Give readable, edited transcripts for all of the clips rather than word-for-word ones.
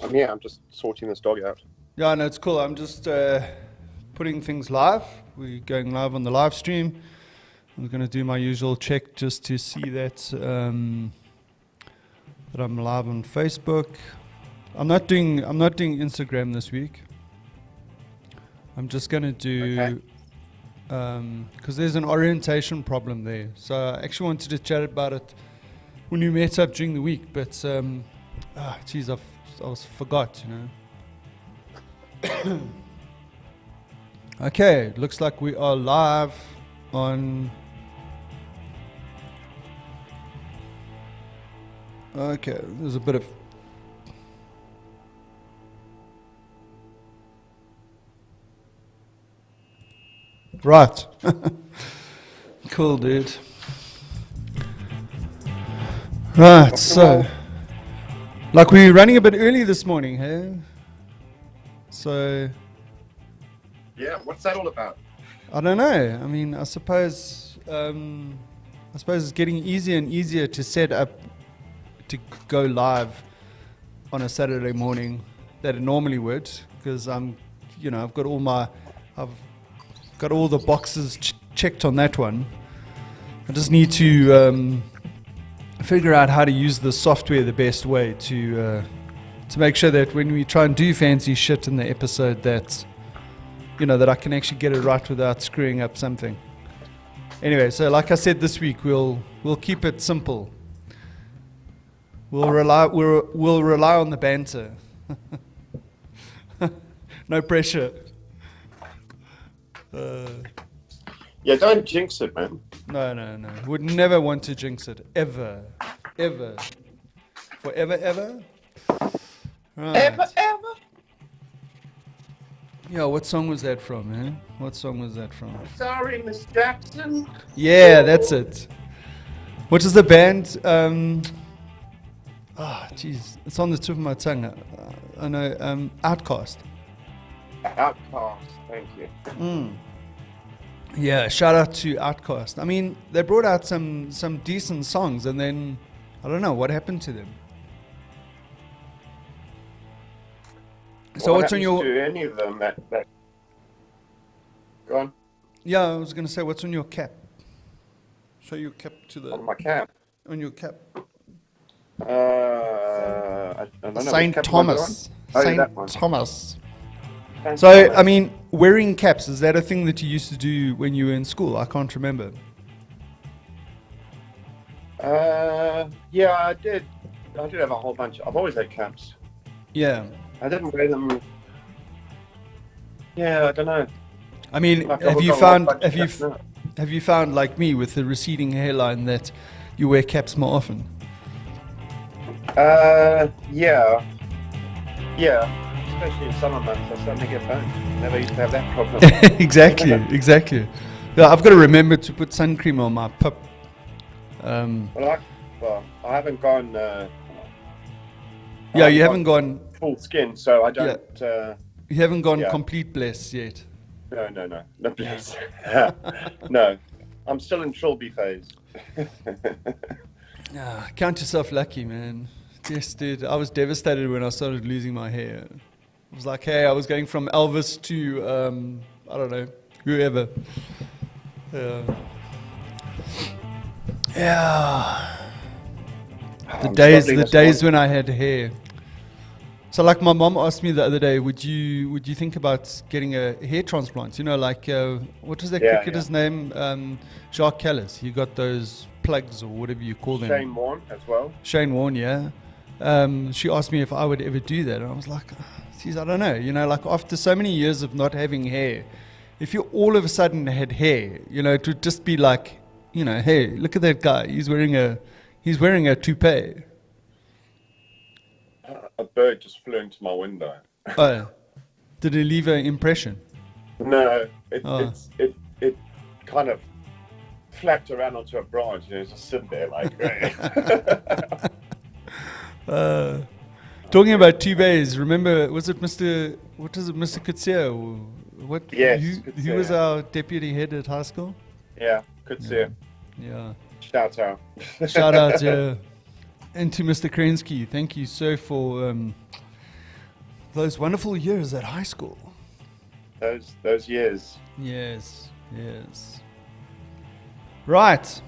I'm here. I'm just sorting this dog out. Yeah, no, it's cool. I'm just putting things live. We're going live on the live stream. I'm going to do my usual check just to see that that I'm live on Facebook. I'm not doing Instagram this week. I'm just going to do because there's an orientation problem there. So I actually wanted to chat about it when we met up during the week, but geez, I was forgot, Okay, looks like we are live on. Okay, there's a bit of. Right. Cool, dude. Right, so. Like we're running a bit early this morning, hey? So. Yeah, what's that all about? I don't know. I mean, I suppose it's getting easier and easier to set up to go live on a Saturday morning that it normally would, because I've got all the boxes checked on that one. I just need to figure out how to use the software the best way to make sure that when we try and do fancy shit in the episode that that I can actually get it right without screwing up something. Anyway, so like I said, this week we'll keep it simple. We'll rely on the banter. No pressure. Yeah, don't jinx it, man. No. Would never want to jinx it. Ever. Forever, ever? Right. Ever? Yeah, what song was that from, man? What song was that from? Sorry, Miss Jackson. Yeah, that's it. What is the band? Jeez. It's on the tip of my tongue. I know. Outcast. Outcast, thank you. Yeah, shout out to Outcast. I mean, they brought out some decent songs, and then I don't know what happened to them. So what's on your? To any of them that? Go on. Yeah, I was gonna say, what's on your cap? Show your cap to the. On my cap. On your cap. I don't know. Saint Thomas. Saint Thomas. So I mean, wearing caps, is that a thing that you used to do when you were in school? I can't remember. Yeah, I did. I did have a whole bunch. I've always had caps. Yeah. I didn't wear them. Yeah, I don't know. I mean, Like have you found like me with the receding hairline that you wear caps more often? Yeah. Especially in summer months, I starting to get burned. Never used to have that problem. Exactly. Yeah, I've got to remember to put sun cream on my pup. I haven't gone. Yeah, you haven't gone full skin, so I don't. You haven't gone complete bless yet. No, bless. No, I'm still in Trilby phase. Count yourself lucky, man. Yes, dude. I was devastated when I started losing my hair. It was like, hey, I was going from Elvis to I don't know, whoever. Yeah. The days when I had hair. So like my mom asked me the other day, would you think about getting a hair transplant? Like what was that cricketer's name? Jacques Callis. He got those plugs or whatever you call them. Shane Warne as well. Shane Warne, yeah. She asked me if I would ever do that, and I was like, geez, I don't know. Like after so many years of not having hair, if you all of a sudden had hair, it would just be like, hey, look at that guy. He's wearing a toupee. A bird just flew into my window. Oh, did it leave an impression? No, it kind of flapped around onto a branch and it was just sitting there like. Talking about toupees, remember, was it Mr. Kutsia? What? Yes. Who was our deputy head at high school? Yeah, Kutsia. Yeah. Shout out. Shout out, yeah. And to Mr. Krensky, thank you so for Those wonderful years at high school. Those years. Yes. Right.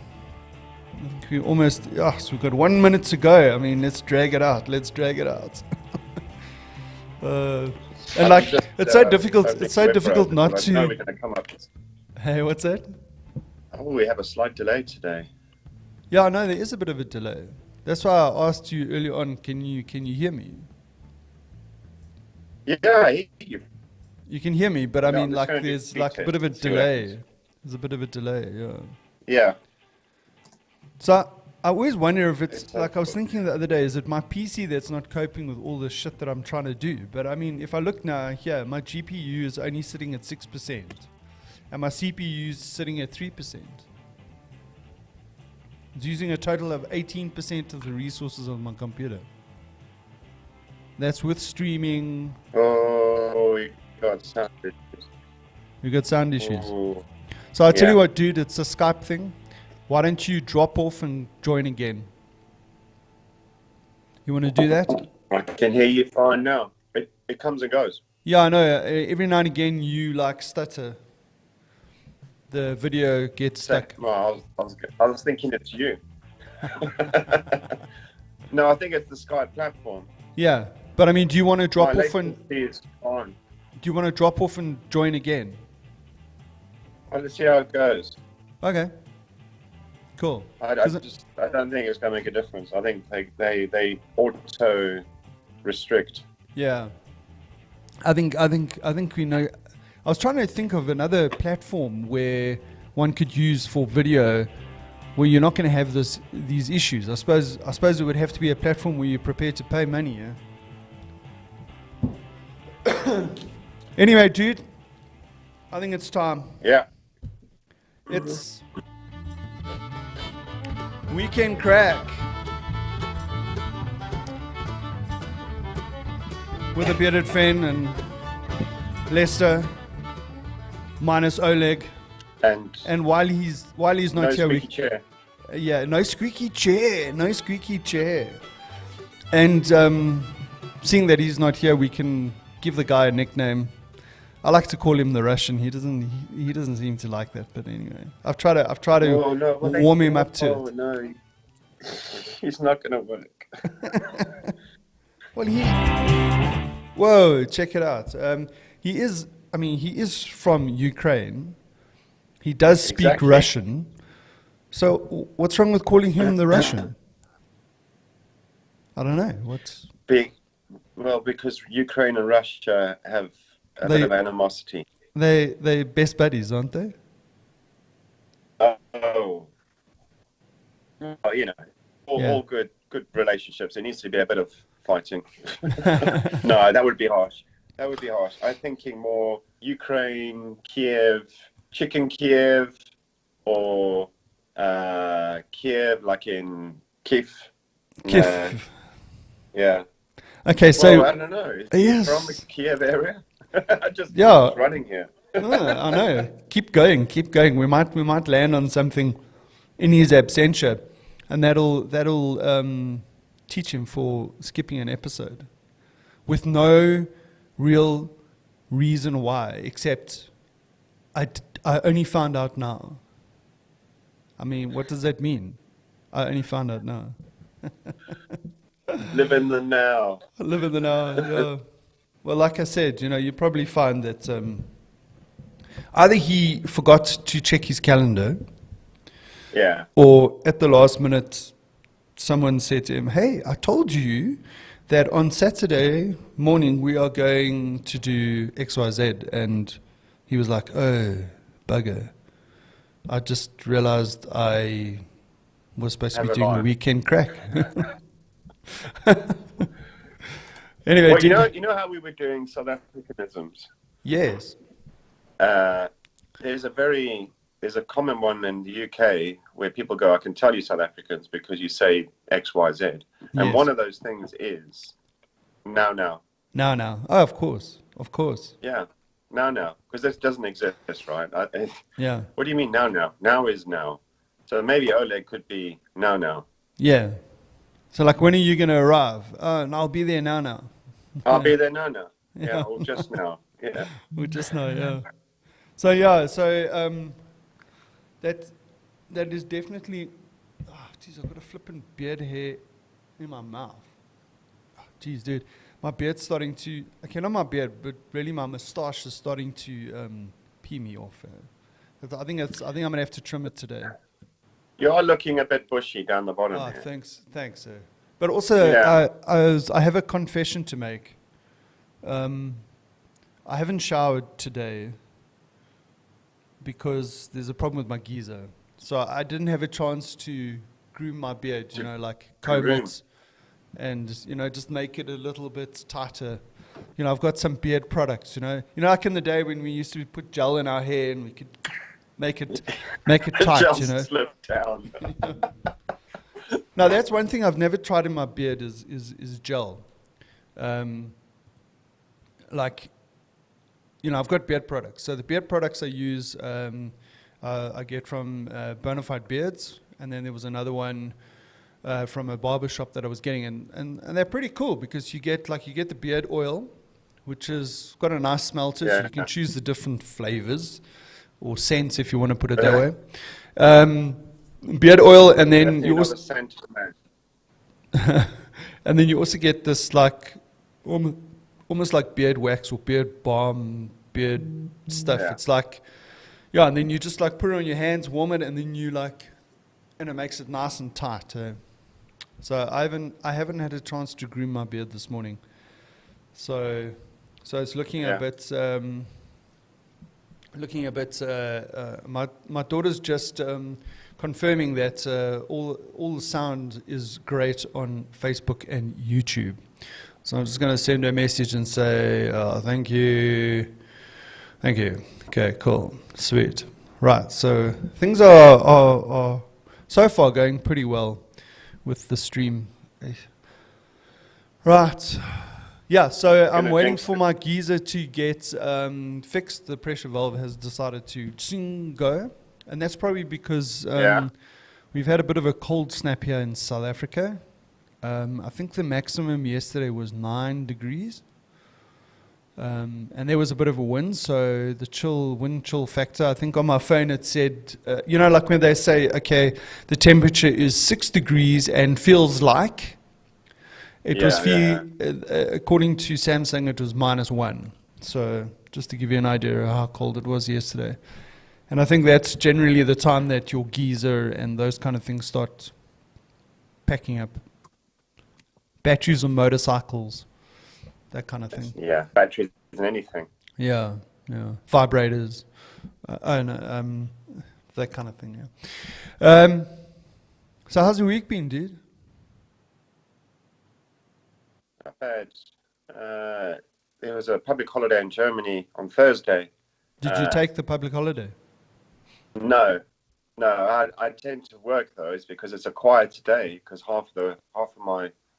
I think we almost. So we've got 1 minute to go. I mean, let's drag it out. And like, it's so difficult. It's so difficult not to. We're going to come up. Hey, what's that? Oh, we have a slight delay today. Yeah, no, there is a bit of a delay. That's why I asked you earlier on. Can you hear me? Yeah, I hear you. You can hear me, but I mean, like, there's like a bit of a delay. There's a bit of a delay. Yeah. Yeah. So I always wonder if it's like, I was thinking the other day, is it my PC that's not coping with all the shit that I'm trying to do? But I mean, if I look now here, my GPU is only sitting at 6%, and my CPU is sitting at 3%. It's using a total of 18% of the resources of my computer. That's with streaming. Oh, we got sound issues. We got sound issues. Ooh. So I tell you what, dude, it's a Skype thing. Why don't you drop off and join again? You want to do that? I can hear you fine now. It comes and goes. Yeah, I know. Every now and again you like stutter. The video gets stuck. Well, I was thinking it's you. No, I think it's the Skype platform. Yeah, but I mean, do you want to drop off and? Is on. Do you want to drop off and join again? Well, let's see how it goes. Okay. Cool. I don't think it's going to make a difference. I think they auto restrict. Yeah. I think we know. I was trying to think of another platform where one could use for video, where you're not going to have these issues. I suppose it would have to be a platform where you're prepared to pay money. Yeah. Anyway, dude, I think it's time. Yeah. It's Weekend Craic with a Bearded Fen and Lester minus Oleg. And while he's not here, squeaky chair. No squeaky chair. And seeing that he's not here, we can give the guy a nickname. I like to call him the Russian. He doesn't seem to like that, but anyway, I've tried to warm him up to it. Oh no, he's not going to work. Well, whoa, check it out. He is from Ukraine. He does speak Russian. So what's wrong with calling him the Russian? I don't know. Well, because Ukraine and Russia have a bit of animosity. They're best buddies, aren't they? All good relationships. There needs to be a bit of fighting. No, that would be harsh. I'm thinking more Ukraine, Kiev, chicken Kiev, or Kiev, like in Kiev. Yeah. Okay, so I don't know. Yes. From the Kiev area. Just running here. I know. Keep going. We might land on something in his absentia, and that'll teach him for skipping an episode with no real reason why, except I only found out now. I mean, what does that mean? I only found out now. Live in the now. Live in the now, yeah. Well, like I said, you probably find that either he forgot to check his calendar, yeah, or at the last minute, someone said to him, "Hey, I told you that on Saturday morning we are going to do XYZ," and he was like, "Oh, bugger! I just realized I was supposed to be doing the Weekend Craic." Anyway, well, you know how we were doing South Africanisms? Yes. There's a common one in the UK where people go, "I can tell you South Africans because you say X, Y, Z." And yes. One of those things is now. Now. Oh, of course. Yeah, now. Because this doesn't exist, right? Yeah. What do you mean now? Now is now. So maybe Oleg could be now. Yeah. So like, when are you going to arrive? Oh, and I'll be there now. I'll be there now. Yeah, or just now. Yeah. We just know, yeah. So yeah, that is definitely. Oh, geez, I've got a flippin' beard hair in my mouth. Oh, geez, dude, my beard's starting to. Okay, not my beard, but really my moustache is starting to pee me off. I think I'm gonna have to trim it today. You are looking a bit bushy down the bottom. Oh, here. thanks, sir. But also, Yeah. I have a confession to make. I haven't showered today because there's a problem with my geyser. So I didn't have a chance to groom my beard, like comb Groom. it and, just make it a little bit tighter. I've got some beard products, like in the day when we used to put gel in our hair and we could make it tight, Just slip down. No, that's one thing I've never tried in my beard is gel. I've got beard products. So the beard products I use, I get from Bonafide Beards, and then there was another one from a barber shop that I was getting, and they're pretty cool because you get the beard oil, which has got a nice smell to it. So you can choose the different flavors or scents if you want to put it that way. Beard oil, and then you also and then you also get this like almost like beard wax or beard balm, beard stuff. Yeah. It's like, and then you just like put it on your hands, warm it, and then you and it makes it nice and tight. So I haven't had a chance to groom my beard this morning. So it's looking a bit. My daughter's just confirming that all the sound is great on Facebook and YouTube. So I'm just going to send her a message and say, thank you. Okay, cool. Sweet. Right, so things are so far going pretty well with the stream. Right. Yeah, so I'm waiting for my geyser to get fixed. The pressure valve has decided to go. And that's probably because we've had a bit of a cold snap here in South Africa. I think the maximum yesterday was 9 degrees. And there was a bit of a wind, so the wind chill factor, I think on my phone it said, like when they say, okay, the temperature is 6 degrees and feels like, according to Samsung, it was -1. So just to give you an idea of how cold it was yesterday. And I think that's generally the time that your geyser and those kind of things start packing up. Batteries on motorcycles, that kind of thing. Yeah, batteries and anything. Yeah. Vibrators. That kind of thing, yeah. So how's your week been, dude? Not bad. There was a public holiday in Germany on Thursday. Did you take the public holiday? No. I tend to work those because it's a quiet day because half of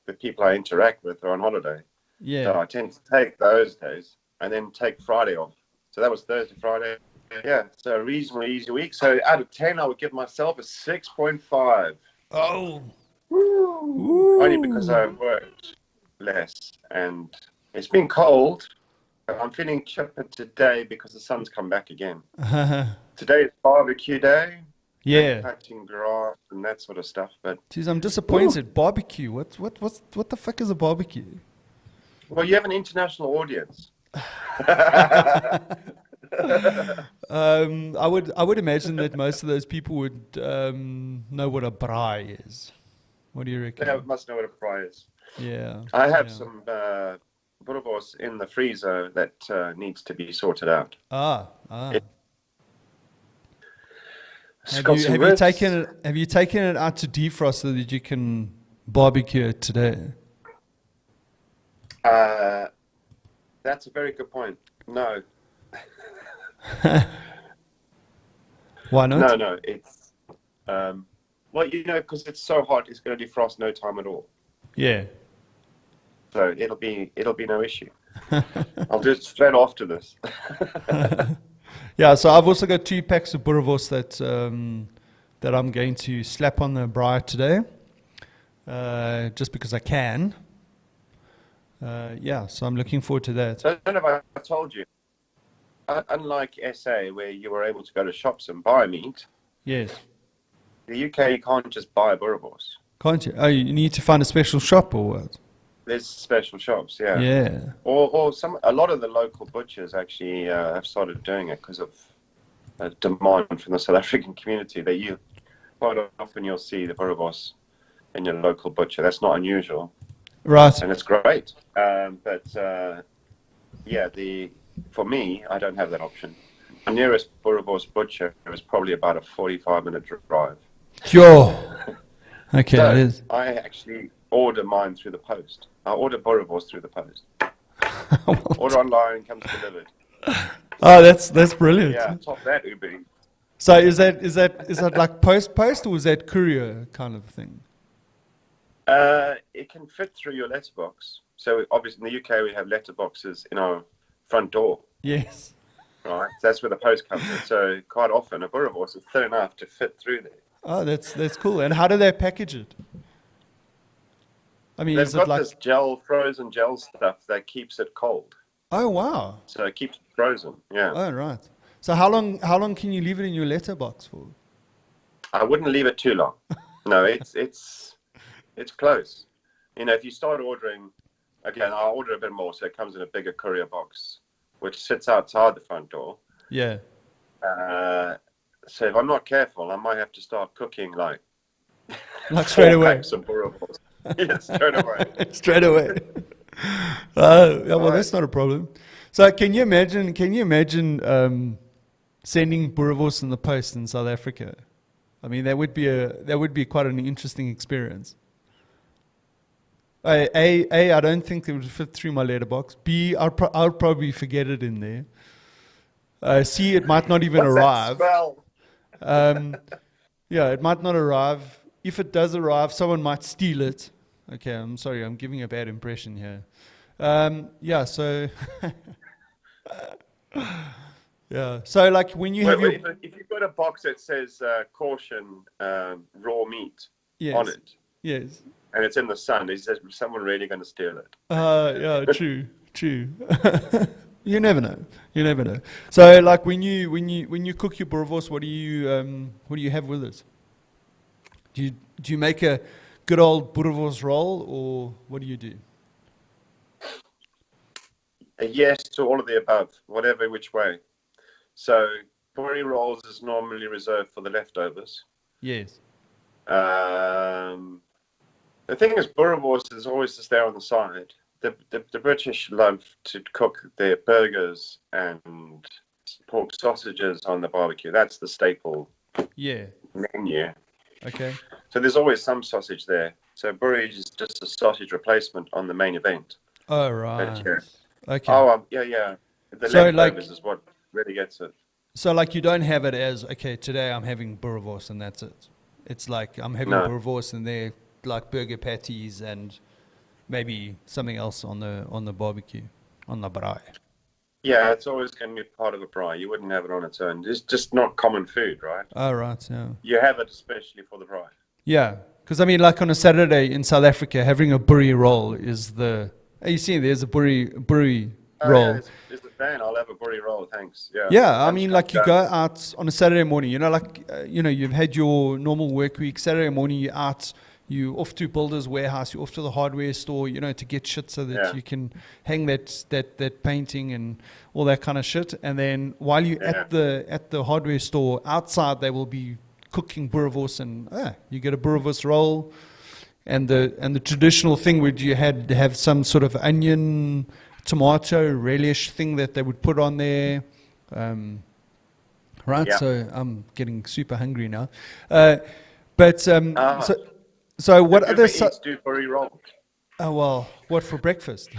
the people I interact with are on holiday. Yeah. So I tend to take those days and then take Friday off. So that was Thursday, Friday. Yeah, so a reasonably easy week. So out of 10, I would give myself a 6.5. Oh. Woo. Only because I worked less. And it's been cold. I'm feeling chipper today because the sun's come back again. Today is barbecue day. Yeah. Cutting grass and that sort of stuff. But geez, I'm disappointed. Ooh. Barbecue. What the fuck is a barbecue? Well, you have an international audience. I would imagine that most of those people would know what a braai is. What do you reckon? They must know what a braai is. Yeah. I have some boerewors in the freezer that needs to be sorted out. Have you taken it out to defrost so that you can barbecue it today? That's a very good point. No. Why not? No. It's well, because it's so hot, it's going to defrost no time at all. Yeah. So it'll be no issue. I'll do it straight after this. Yeah, so I've also got 2 packs of boerewors that I'm going to slap on the braai today, just because I can. Yeah, so I'm looking forward to that. So I don't know if I told you, unlike SA, where you were able to go to shops and buy meat, Yes. the UK you can't just buy boerewors. Can't you? Oh, you need to find a special shop or what? There's special shops, yeah. Yeah. Or a lot of the local butchers actually have started doing it because of demand from the South African community. Quite often you'll see the boerewors in your local butcher. That's not unusual. Right. And it's great. But for me, I don't have that option. My nearest boerewors butcher is probably about a 45-minute drive. Yo. Okay, So it is. I actually order mine through the post. I order boerewors through the post. Order online, comes delivered. Oh, that's brilliant. Yeah, top that Uber. So is that like post or is that courier kind of thing? It can fit through your letterbox. So obviously in the UK we have letterboxes in our front door. Yes. Right, so that's where the post comes in. So quite often a boerewors is thin enough to fit through there. Oh, that's cool. And how do they package it? I mean, They've is got it like? this frozen gel stuff that keeps it cold. Oh wow. So it keeps it frozen. Yeah. Oh right. So how long can you leave it in your letterbox for? I wouldn't leave it too long. No, it's close. You know, if you start ordering, again, I'll order a bit more, so it comes in a bigger courier box, which sits outside the front door. Yeah. So if I'm not careful, I might have to start cooking like Straight away. packs of boerewors. Yeah, straight away. Straight away. Yeah, well, that's not a problem. So can you imagine sending boerewors in the post in South Africa? I mean, that would be quite an interesting experience. I don't think it would fit through my letterbox. B, I'll probably forget it in there. C, it might not even What's arrive. that smell? Yeah, it might not arrive. If it does arrive, someone might steal it. Okay, I'm sorry, I'm giving a bad impression here. Yeah, so yeah, so like when you have if you've got a box that says caution raw meat on it, yes, and it's in the sun, is someone really going to steal it? yeah, true. You never know. So like when you cook your boerewors, what do you have with it? Do you make a good old boerewors roll, or what do you do? A yes to all of the above, whatever which way. So boerewors rolls is normally reserved for the leftovers. Yes. The thing is, boerewors is always just there on the side. The British love to cook their burgers and pork sausages on the barbecue. That's the staple menu. Okay. So there's always some sausage there. So boerewors is just a sausage replacement on the main event. Oh, right. Okay. Oh, yeah. The so leftovers is what really gets it. So like you don't have it as, okay, today I'm having boerewors and that's it. It's like I'm having boerewors and they're like burger patties and maybe something else on the barbecue, on the braai. Yeah, it's always going to be part of a braai. You wouldn't have it on its own. It's just not common food, right? Oh, right, yeah. You have it especially for the braai. Yeah, because I mean, like on a Saturday in South Africa, having a boerie roll is the... You see, there's a boerie roll. Yeah, it's a fan. I'll have a boerie roll, thanks. Yeah. Yeah, I mean, like you go out on a Saturday morning, you've had your normal work week. Saturday morning, you're out, you off to Builder's Warehouse, you're off to the hardware store, to get shit so that you can hang that painting and all that kind of shit. And then while you're at the hardware store, outside they will be cooking boerewors and you get a boerewors roll. And the traditional thing would you have some sort of onion, tomato, relish thing that they would put on there. Right, so I'm getting super hungry now. So what other... do boerie roll? Oh, well, what for breakfast?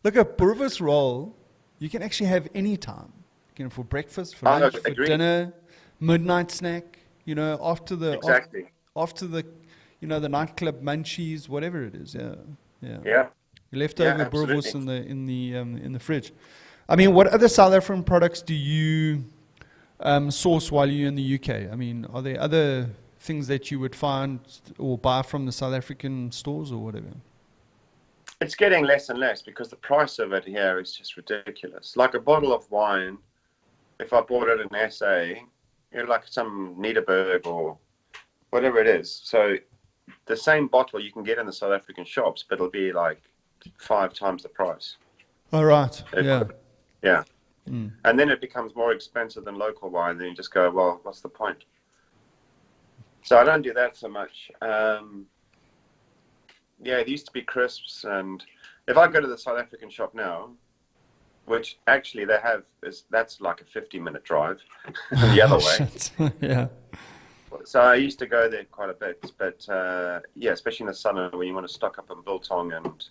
Look, a boerewors roll, you can actually have any time. You can for breakfast, for lunch, for dinner, midnight snack, after the... Exactly. After the, the nightclub munchies, whatever it is, yeah. Your leftover boerewors in the fridge. I mean, what other South African products do you source while you're in the UK? I mean, are there other things that you would find or buy from the South African stores or whatever? It's getting less and less because the price of it here is just ridiculous. Like a bottle of wine, if I bought it in SA, like some Nederburg or whatever it is. So the same bottle you can get in the South African shops, but it'll be like 5 times the price. All right. Yeah. Yeah. Mm. And then it becomes more expensive than local wine. Then you just go, well, what's the point? So I don't do that so much. Yeah, it used to be crisps, and if I go to the South African shop now, which actually they have, that's like a 50-minute drive the other way. Yeah. So I used to go there quite a bit, but yeah, especially in the summer when you want to stock up on biltong and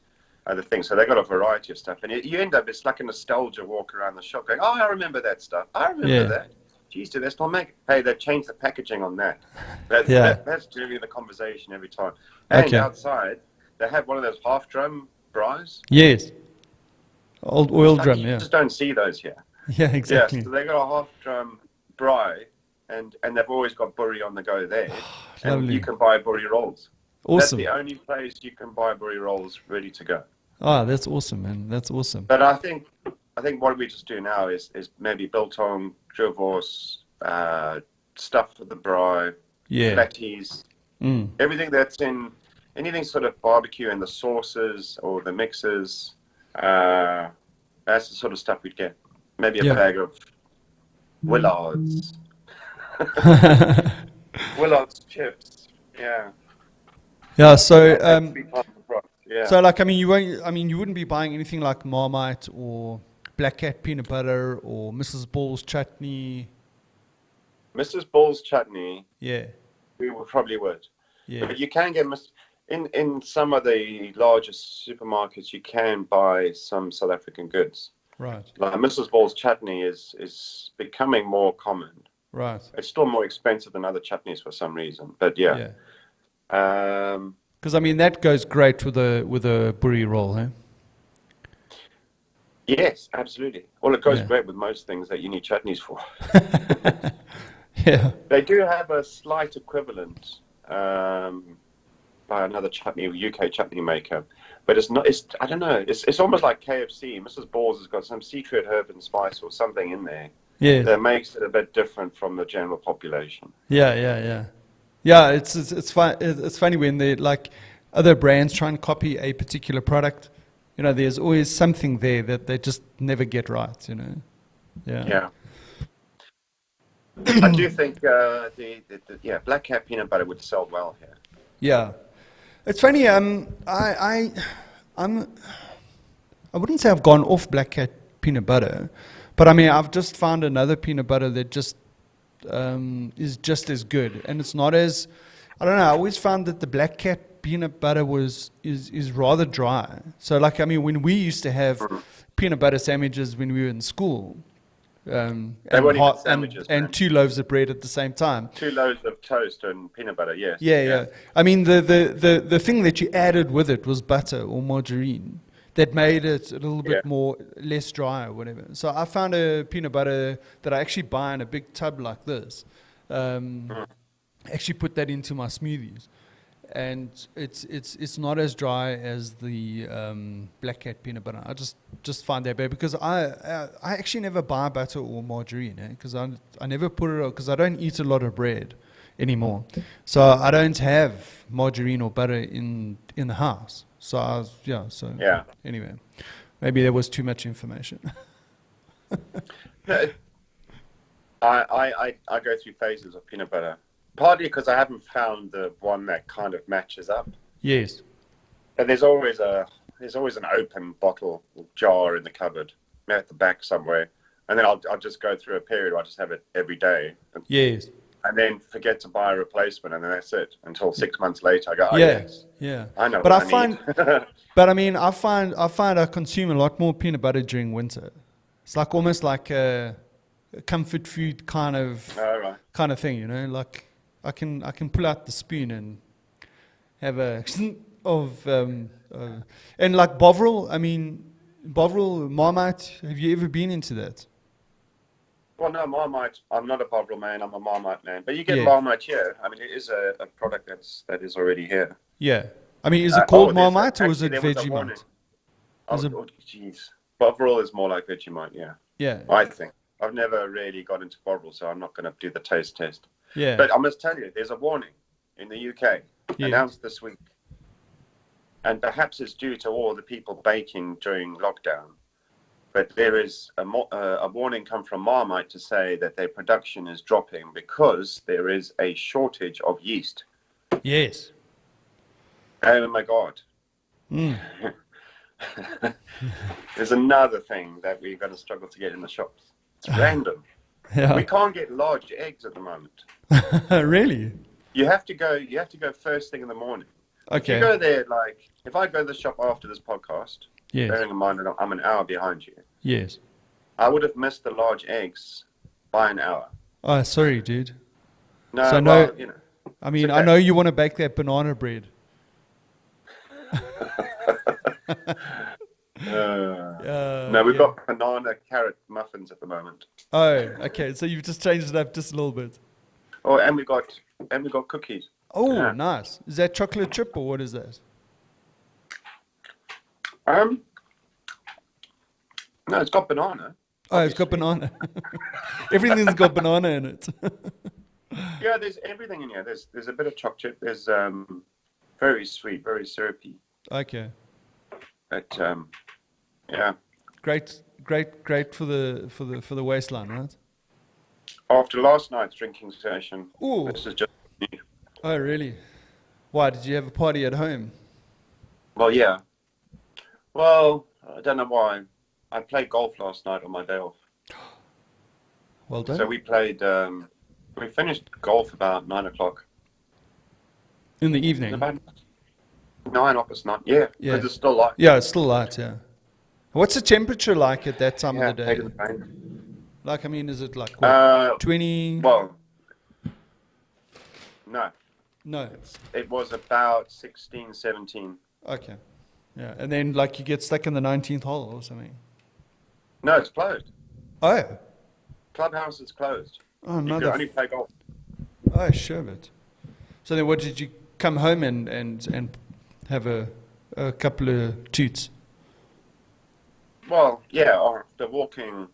other things. So they got a variety of stuff, and you end up, it's like a nostalgia walk around the shop going, oh, I remember that stuff. I remember that. Geez, do they still make it? Hey, they've changed the packaging on that. That's generally the conversation every time. And outside, they have one of those half-drum braais. Yes. Old oil drum, You just don't see those here. Yeah, exactly. Yeah, so they got a half-drum braai, and they've always got burry on the go there. And you can buy burry rolls. Awesome. That's the only place you can buy burry rolls ready to go. Oh, that's awesome, man. That's awesome. But I think what we just do now is maybe biltong, drivos, stuff for the braai, patties, everything that's in anything sort of barbecue and the sauces or the mixes. That's the sort of stuff we'd get. Maybe a bag of Willards. Willards chips. Yeah. Yeah, so so like you wouldn't be buying anything like Marmite or Black Cat peanut butter or Mrs. Ball's chutney. Mrs. Ball's chutney. Yeah. We probably would. Yeah. But you can get in some of the largest supermarkets, you can buy some South African goods. Right. Like Mrs. Ball's chutney is becoming more common. Right. It's still more expensive than other chutneys for some reason, but yeah. Because that goes great with a burry roll, huh? Yes, absolutely. Well, it goes great with most things that you need chutneys for. Yeah. They do have a slight equivalent by another chutney, UK chutney maker, but it's not. I don't know. It's almost like KFC. Mrs. Ball's has got some secret herb and spice or something in there. Yeah. That makes it a bit different from the general population. Yeah. It's funny when they like other brands try and copy a particular product. There's always something there that they just never get right. Yeah. I do think the Black Cat peanut butter would sell well here. Yeah, it's funny. I wouldn't say I've gone off Black Cat peanut butter, but I've just found another peanut butter that just is just as good, and it's not as, I don't know. I always found that the Black Cat peanut butter is rather dry. So when we used to have peanut butter sandwiches when we were in school. And 2 loaves of bread at the same time. 2 loaves of toast and peanut butter, yes. Yeah. The thing that you added with it was butter or margarine that made it a little bit less dry or whatever. So I found a peanut butter that I actually buy in a big tub like this. Actually put that into my smoothies. And it's not as dry as the Black Cat peanut butter. I just find that bad because I actually never buy butter or margarine because I never put it because I don't eat a lot of bread anymore, so I don't have margarine or butter in the house. So anyway, maybe there was too much information. No, I go through phases of peanut butter. Partly because I haven't found the one that kind of matches up. Yes. And there's always an open bottle or jar in the cupboard at the back somewhere. And then I'll just go through a period where I just have it every day. Yes. And then forget to buy a replacement, and then that's it. Until 6 months later, I go, yes. Yeah. I know but what I find, need. But I find I consume a lot more peanut butter during winter. It's like almost like a comfort food kind of thing, like. I can pull out the spoon and have a of and like Bovril. Bovril Marmite. Have you ever been into that? Well, no, Marmite. I'm not a Bovril man. I'm a Marmite man. But you get Marmite here. It is a product that is already here. Yeah. Is it called Marmite or is it Vegemite? Jeez. Bovril is more like Vegemite, yeah. Yeah. I think. I've never really got into Bovril, so I'm not going to do the taste test. Yeah. But I must tell you, there's a warning in the UK announced this week. And perhaps it's due to all the people baking during lockdown. But there is a warning come from Marmite to say that their production is dropping because there is a shortage of yeast. Yes. Oh my God. There's another thing that we're going to struggle to get in the shops. It's random. Yeah. We can't get large eggs at the moment. Really? You have to go first thing in the morning. Okay. If you go there, like, if I go to the shop after this podcast, Yes. bearing in mind that I'm an hour behind you, Yes. I would have missed the large eggs by an hour. Oh, sorry, dude. No, So well, you know. I mean, okay. I know you want to bake that banana bread. No, we've got banana carrot muffins at the moment. Oh, okay. So you've just changed it up just a little bit. Oh, and we got cookies. Oh, Yeah. nice. Is that chocolate chip or what is that? No, it's got banana. Oh, it's got banana. Everything's got banana in it. Yeah, there's everything in here. There's a bit of chocolate. There's very sweet, very syrupy. Okay. But yeah. Great for the waistline, right? After last night's drinking session, Ooh. this is just me. Oh, really? Why did you have a party at home? Well, yeah. Well, I don't know why. I played golf last night on my day off. Well done. So we played. We finished golf about 9 o'clock. In the evening. About 9 o'clock this night. Yeah. Yeah. Because it's still light. Yeah, it's still light. Yeah. What's the temperature like at that time of the day? Like, I mean, is it like what, 20? Well, no. No. It was about 16, 17. Okay. Yeah, and then like you get stuck in the 19th hole or something. No, it's closed. Oh. Clubhouse is closed. Oh, You can only play golf. Oh, sure, but. So then, what did you come home and have a couple of toots? Well, yeah, after walking,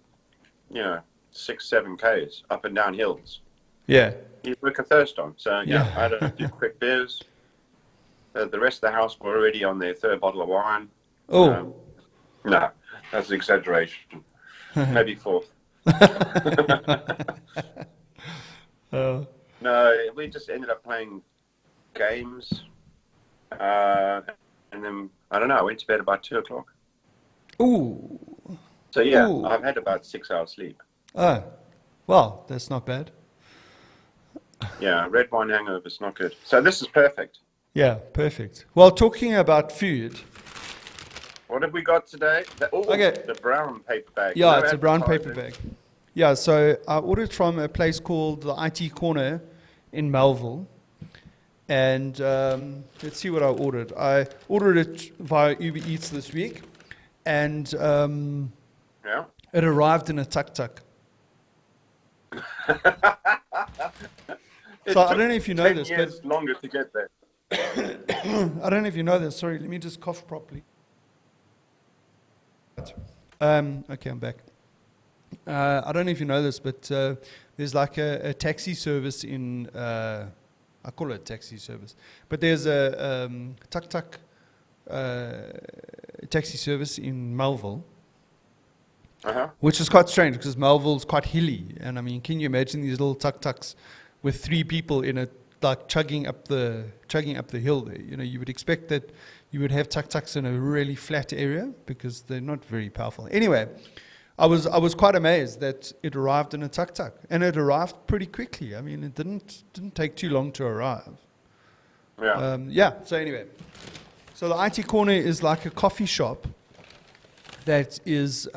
6-7 Ks up and down hills, Yeah. you work a thirst on. So Yeah. I had a few quick beers. The rest of the house were already on their third bottle of wine. Oh. No, that's an exaggeration. Maybe fourth. No, we just ended up playing games. And then, I don't know, I went to bed about 2 o'clock. Ooh. So yeah, Ooh. I've had about 6 hours sleep. Oh. Well, that's not bad. Yeah, red wine hangover is not good. So this is perfect. Yeah, perfect. Well, talking about food. What have we got today? Okay. The brown paper bag. Yeah, No it's a brown paper advertising. bag. Yeah, so I ordered from a place called the IT Corner in Melville. And let's see what I ordered. I ordered it via Uber Eats this week. And Yeah. it arrived in a tuk-tuk. So I don't know if you know 10 this, years longer to get there. I don't know if you know this. Sorry, let me just cough properly. Okay, I'm back. I don't know if you know this, but there's like a taxi service in, I call it a taxi service, but there's a tuk-tuk taxi service in Melville, which is quite strange because Melville's quite hilly. And I mean, can you imagine these little tuk-tuks with 3 people in it, like chugging up the hill there? You would expect that you would have tuk-tuks in a really flat area because they're not very powerful. Anyway, I was quite amazed that it arrived in a tuk-tuk, and it arrived pretty quickly. I mean, it didn't take too long to arrive. Yeah. So anyway, so the IT Corner is like a coffee shop that is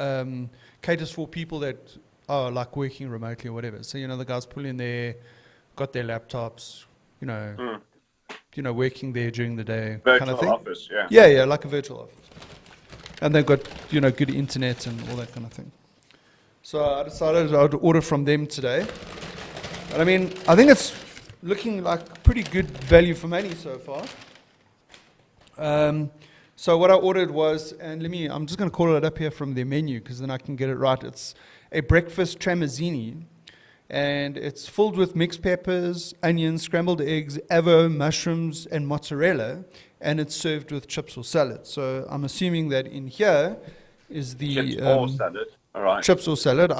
caters for people that are like working remotely or whatever. So the guys pull in there, got their laptops, working there during the day, Virtual kind of thing. office, yeah. Yeah, like a virtual office. And they've got, good internet and all that kind of thing. So I decided I'd order from them today. And I mean, I think it's looking like pretty good value for money so far. So what I ordered was, and I'm just going to call it up here from their menu because then I can get it right. It's a breakfast tramezzini, and it's filled with mixed peppers, onions, scrambled eggs, avo, mushrooms, and mozzarella, and it's served with chips or salad. So I'm assuming that in here is the Chips or salad. All right. chips or salad.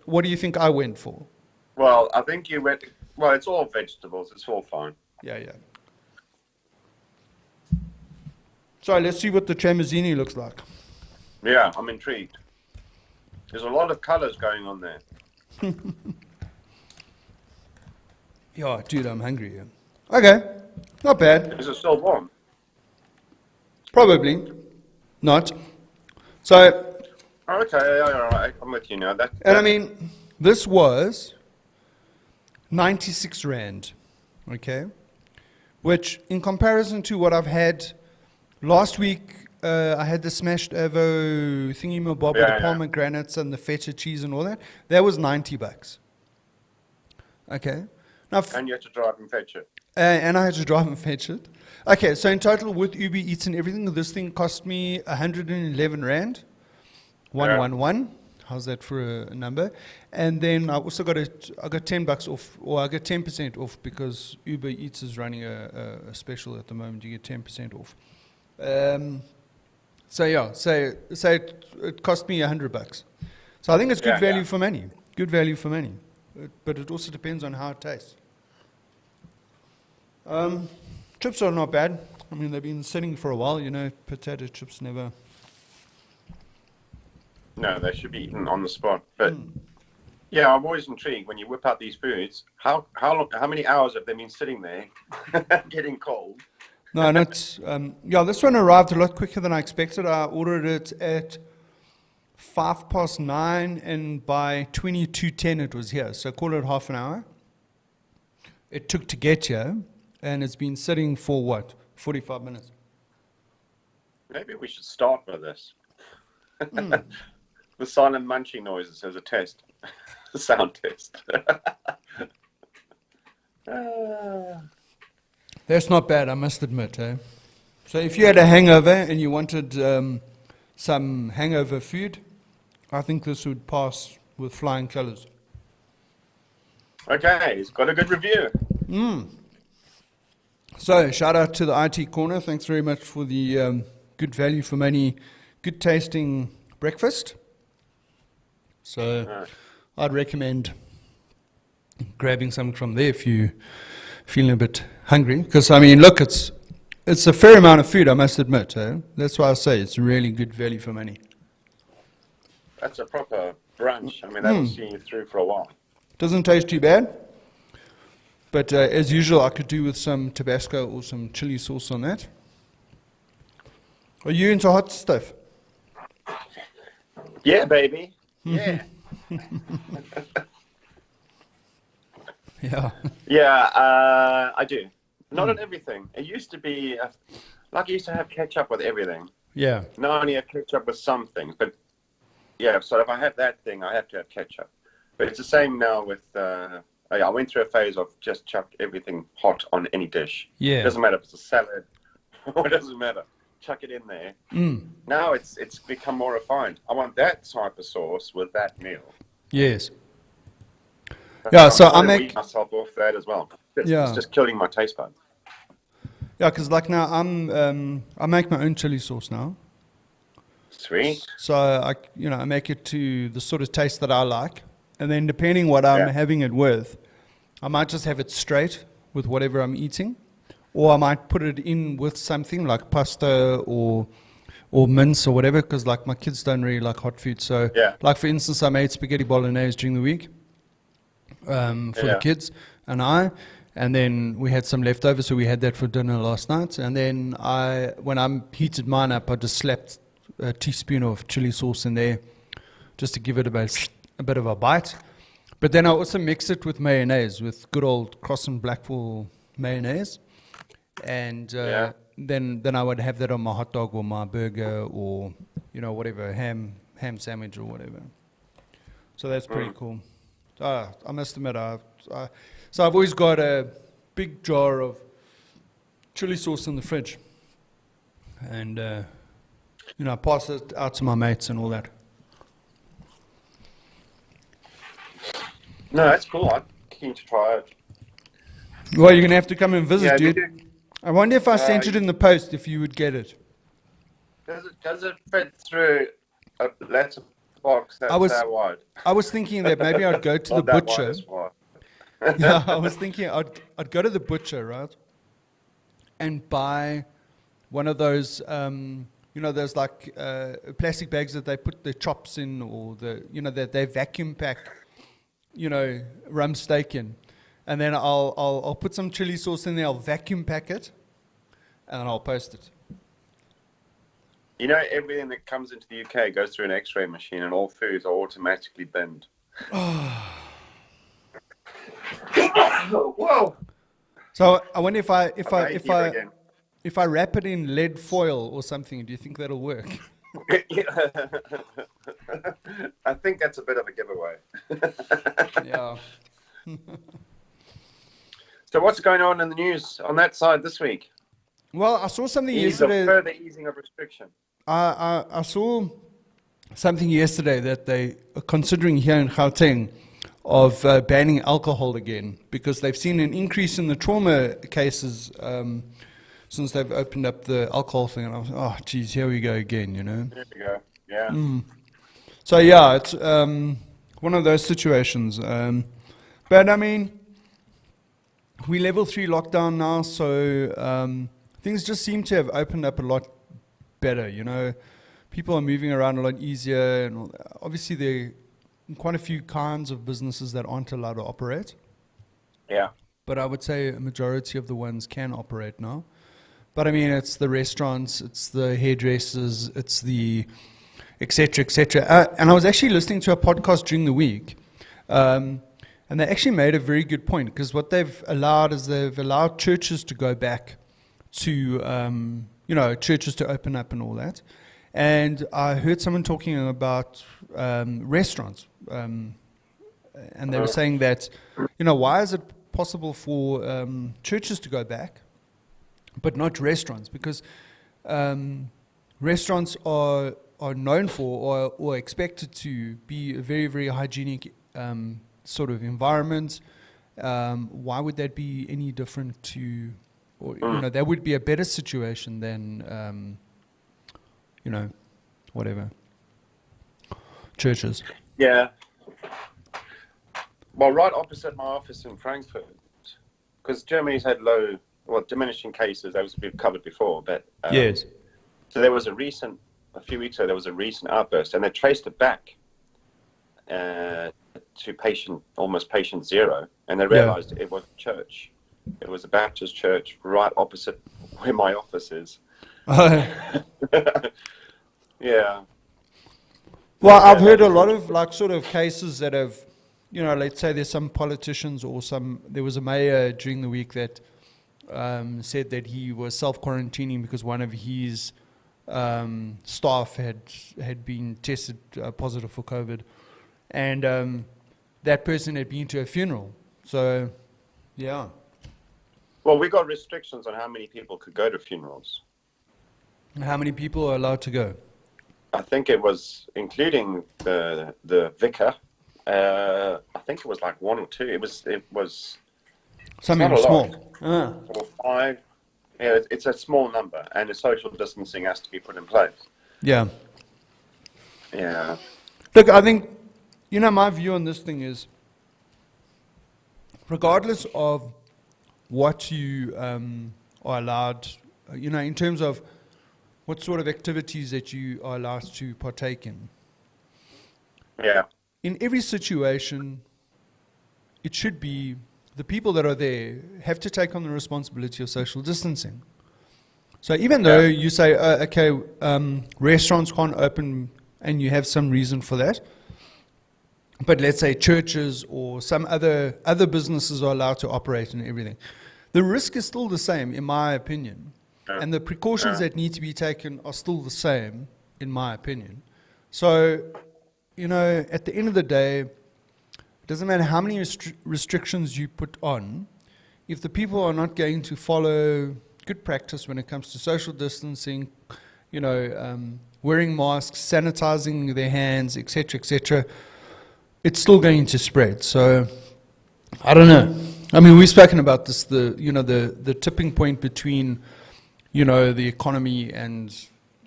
What do you think I went for? Well, I think you went. Well, it's all vegetables. It's all fine. Yeah. So let's see what the tramezzini looks like. Yeah, I'm intrigued. There's a lot of colours going on there. Yeah, dude, I'm hungry. Yeah. Okay, not bad. Is it still warm? Probably not. So, Okay, all right. I'm with you now. and I mean, this was 96 Rand, okay? Which, in comparison to what I've had last week, I had the smashed avo thingy mabob with the pomegranates and the feta cheese and all that. That was $90. Okay. Now, and you had to drive and fetch it. and I had to drive and fetch it. Okay, so in total, with Uber Eats and everything, this thing cost me 111 Rand. 111. How's that for a number? And then I also got I got $10 off, or I got 10% off because Uber Eats is running a special at the moment. You get 10% off. So yeah, it cost me $100. So I think it's good value for money. Good value for money. But it also depends on how it tastes. Chips are not bad. I mean, they've been sitting for a while. You know, potato chips never. No, they should be eaten on the spot. But yeah, I'm always intrigued when you whip out these foods. How many hours have they been sitting there, getting cold? No, not. This one arrived a lot quicker than I expected. I ordered it at 9:05, and by 22:10 it was here. So call it half an hour. It took to get here, and it's been sitting for what? 45 minutes. Maybe we should start with this. The silent munching noises as a test, a sound test. That's not bad, I must admit. So if you had a hangover and you wanted some hangover food, I think this would pass with flying colours. Okay, it's got a good review. So shout out to the IT Corner. Thanks very much for the good value for money, good tasting breakfast. So I'd recommend grabbing something from there if you feeling a bit hungry. Because I mean, look, it's a fair amount of food, I must admit. That's why I say it's really good value for money. That's a proper brunch. I mean, that'll see you through for a while. Doesn't taste too bad. But as usual, I could do with some Tabasco or some chili sauce on that. Are you into hot stuff? Yeah, baby. Yeah. Yeah. I do. Not on everything. It used to be, like I used to have ketchup with everything. Yeah. Now I only have ketchup with some things. But yeah, so if I have that thing, I have to have ketchup. But it's the same now with, I went through a phase of just chuck everything hot on any dish. Yeah. It doesn't matter if it's a salad or it doesn't matter. Chuck it in there. Now it's become more refined. I want that type of sauce with that meal. Yes. Yeah, so I make myself off that as well. It's just killing my taste buds. Yeah, because like now I make my own chili sauce now. Sweet. So I make it to the sort of taste that I like, and then depending what I'm having it with, I might just have it straight with whatever I'm eating, or I might put it in with something like pasta or mince or whatever, because like my kids don't really like hot food. So like for instance, I made spaghetti bolognese during the week for the kids and then we had some leftovers, so we had that for dinner last night. And then when I heated mine up, I just slapped a teaspoon of chili sauce in there just to give it a bit of a bite. But then I also mix it with mayonnaise, with good old Cross and Blackwell mayonnaise. And then I would have that on my hot dog or my burger or, whatever, ham sandwich or whatever. So that's pretty cool. I must admit, so I've always got a big jar of chili sauce in the fridge. and I pass it out to my mates and all that. No, that's cool. I'm keen to try it. Well, you're gonna have to come and visit, Yeah, dude. I wonder if I sent it in the post, if you would get it. Does it fit through a letterbox that's that wide? I was thinking that maybe I'd go to the butcher. Yeah, I was thinking I'd go to the butcher, right, and buy one of those, those like plastic bags that they put the chops in, or that they vacuum pack, rump steak in, and then I'll put some chili sauce in there. I'll vacuum pack it, and then I'll post it. Everything that comes into the UK goes through an X-ray machine, and all foods are automatically binned. Whoa! So I wonder if I wrap it in lead foil or something, do you think that'll work? I think that's a bit of a giveaway. Yeah. So what's going on in the news on that side this week? Well, I saw something yesterday. Further easing of restriction. I saw something yesterday that they are considering here in Gauteng of banning alcohol again, because they've seen an increase in the trauma cases since they've opened up the alcohol thing. And I was, oh, geez, here we go again, There we go, yeah. So, yeah, it's one of those situations. But, I mean, we level 3 lockdown now, so things just seem to have opened up a lot better, People are moving around a lot easier, and obviously there are quite a few kinds of businesses that aren't allowed to operate. Yeah. But I would say a majority of the ones can operate now. But I mean, it's the restaurants, it's the hairdressers, it's the et cetera, and I was actually listening to a podcast during the week, and they actually made a very good point, because what they've allowed is they've allowed churches to go back to, churches to open up and all that. And I heard someone talking about restaurants, and they were saying that, why is it possible for churches to go back, but not restaurants? Because restaurants are known for or expected to be a very, very hygienic sort of environment. Why would that be any different to, or that would be a better situation than whatever, churches? Yeah. Well, right opposite my office in Frankfurt, because Germany's had diminishing cases, as we've covered before, but yes. So there was a few weeks ago, there was a recent outburst, and they traced it back to almost patient zero, and they realized it was a church. It was a Baptist church right opposite where my office is. Yeah. Well, I've heard a lot of sort of cases that have, let's say there's some politicians or there was a mayor during the week that said that he was self-quarantining because one of his staff had been tested positive for COVID, and that person had been to a funeral. So, yeah. Well, we got restrictions on how many people could go to funerals. How many people are allowed to go? I think it was, including the vicar, I think it was like 1 or 2. It was something small. Or 5. Yeah, it's a small number, and the social distancing has to be put in place. Yeah. Yeah. Look, I think, my view on this thing is, regardless of what you are allowed, in terms of what sort of activities that you are allowed to partake in. Yeah. In every situation, it should be the people that are there have to take on the responsibility of social distancing. So even though you say, restaurants can't open and you have some reason for that, but let's say churches or some other businesses are allowed to operate and everything, the risk is still the same, in my opinion. And the precautions that need to be taken are still the same, in my opinion. So, at the end of the day, it doesn't matter how many restrictions you put on, if the people are not going to follow good practice when it comes to social distancing, wearing masks, sanitizing their hands, etc., it's still going to spread. So I don't know. I mean, we've spoken about this, the tipping point between, the economy and,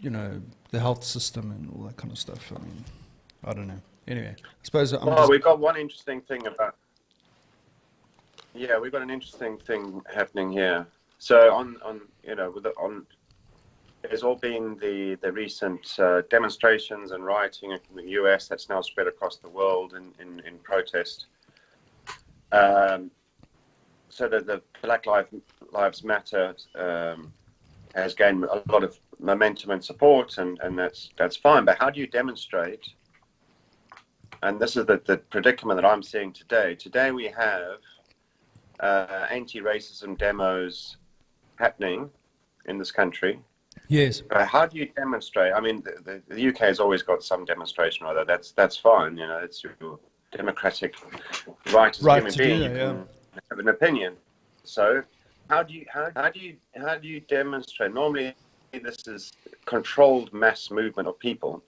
the health system and all that kind of stuff. I mean, I don't know. Anyway, I suppose we've got one interesting thing we've got an interesting thing happening here. So there's all been the recent demonstrations and rioting in the US that's now spread across the world in protest. So that the Black Lives Matter has gained a lot of momentum and support, and that's fine. But how do you demonstrate? And this is the predicament that I'm seeing today. Today we have anti-racism demos happening in this country. Yes. But how do you demonstrate? I mean, the UK has always got some demonstration or other. That's fine. It's your democratic right as a human being. You can have an opinion. So how do you demonstrate? Normally, this is controlled mass movement of people.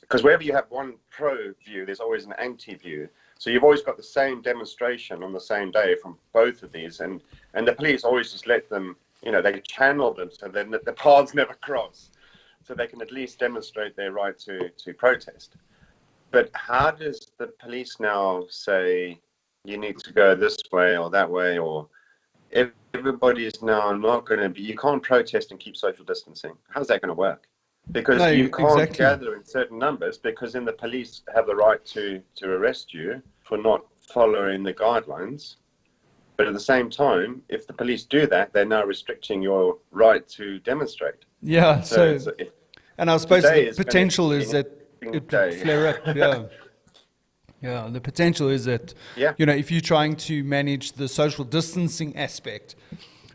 Because wherever you have one pro view, there's always an anti view. So you've always got the same demonstration on the same day from both of these, and the police always just let them, they channel them so then the paths never cross, so they can at least demonstrate their right to protest. But how does the police now say you need to go this way or that way, or everybody is now not going to be, you can't protest and keep social distancing? How's that going to work? Because you can't gather in certain numbers, because then the police have the right to arrest you for not following the guidelines. But at the same time, if the police do that, they're now restricting your right to demonstrate. Yeah. And I suppose the potential is that it could flare up. Yeah. Yeah. The potential is that, if you're trying to manage the social distancing aspect,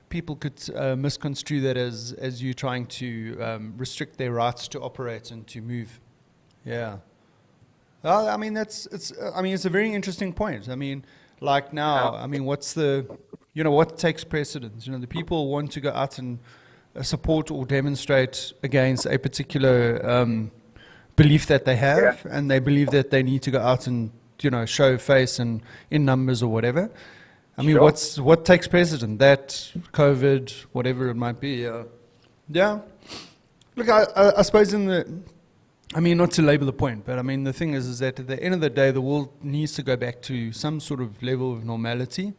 people could misconstrue that as you trying to restrict their rights to operate and to move. Yeah. Well, I mean, it's a very interesting point. I mean, like now, I mean, what's what takes precedence? The people want to go out and support or demonstrate against a particular belief that they have, and they believe that they need to go out and, show face and in numbers or whatever. I mean, what takes precedent? That, COVID, whatever it might be. Yeah. Look, I suppose not to label the point, but I mean, the thing is that at the end of the day, the world needs to go back to some sort of level of normality.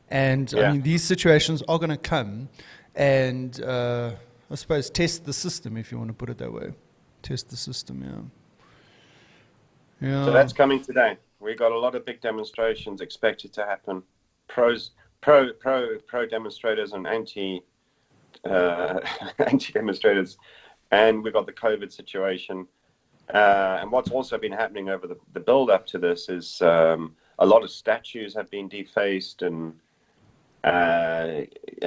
And I mean, these situations are going to come and, I suppose, test the system, if you want to put it that way. Test the system, yeah. So that's coming today. We got a lot of big demonstrations expected to happen. Pro demonstrators and anti demonstrators, and we've got the COVID situation. And what's also been happening over the build up to this is a lot of statues have been defaced, and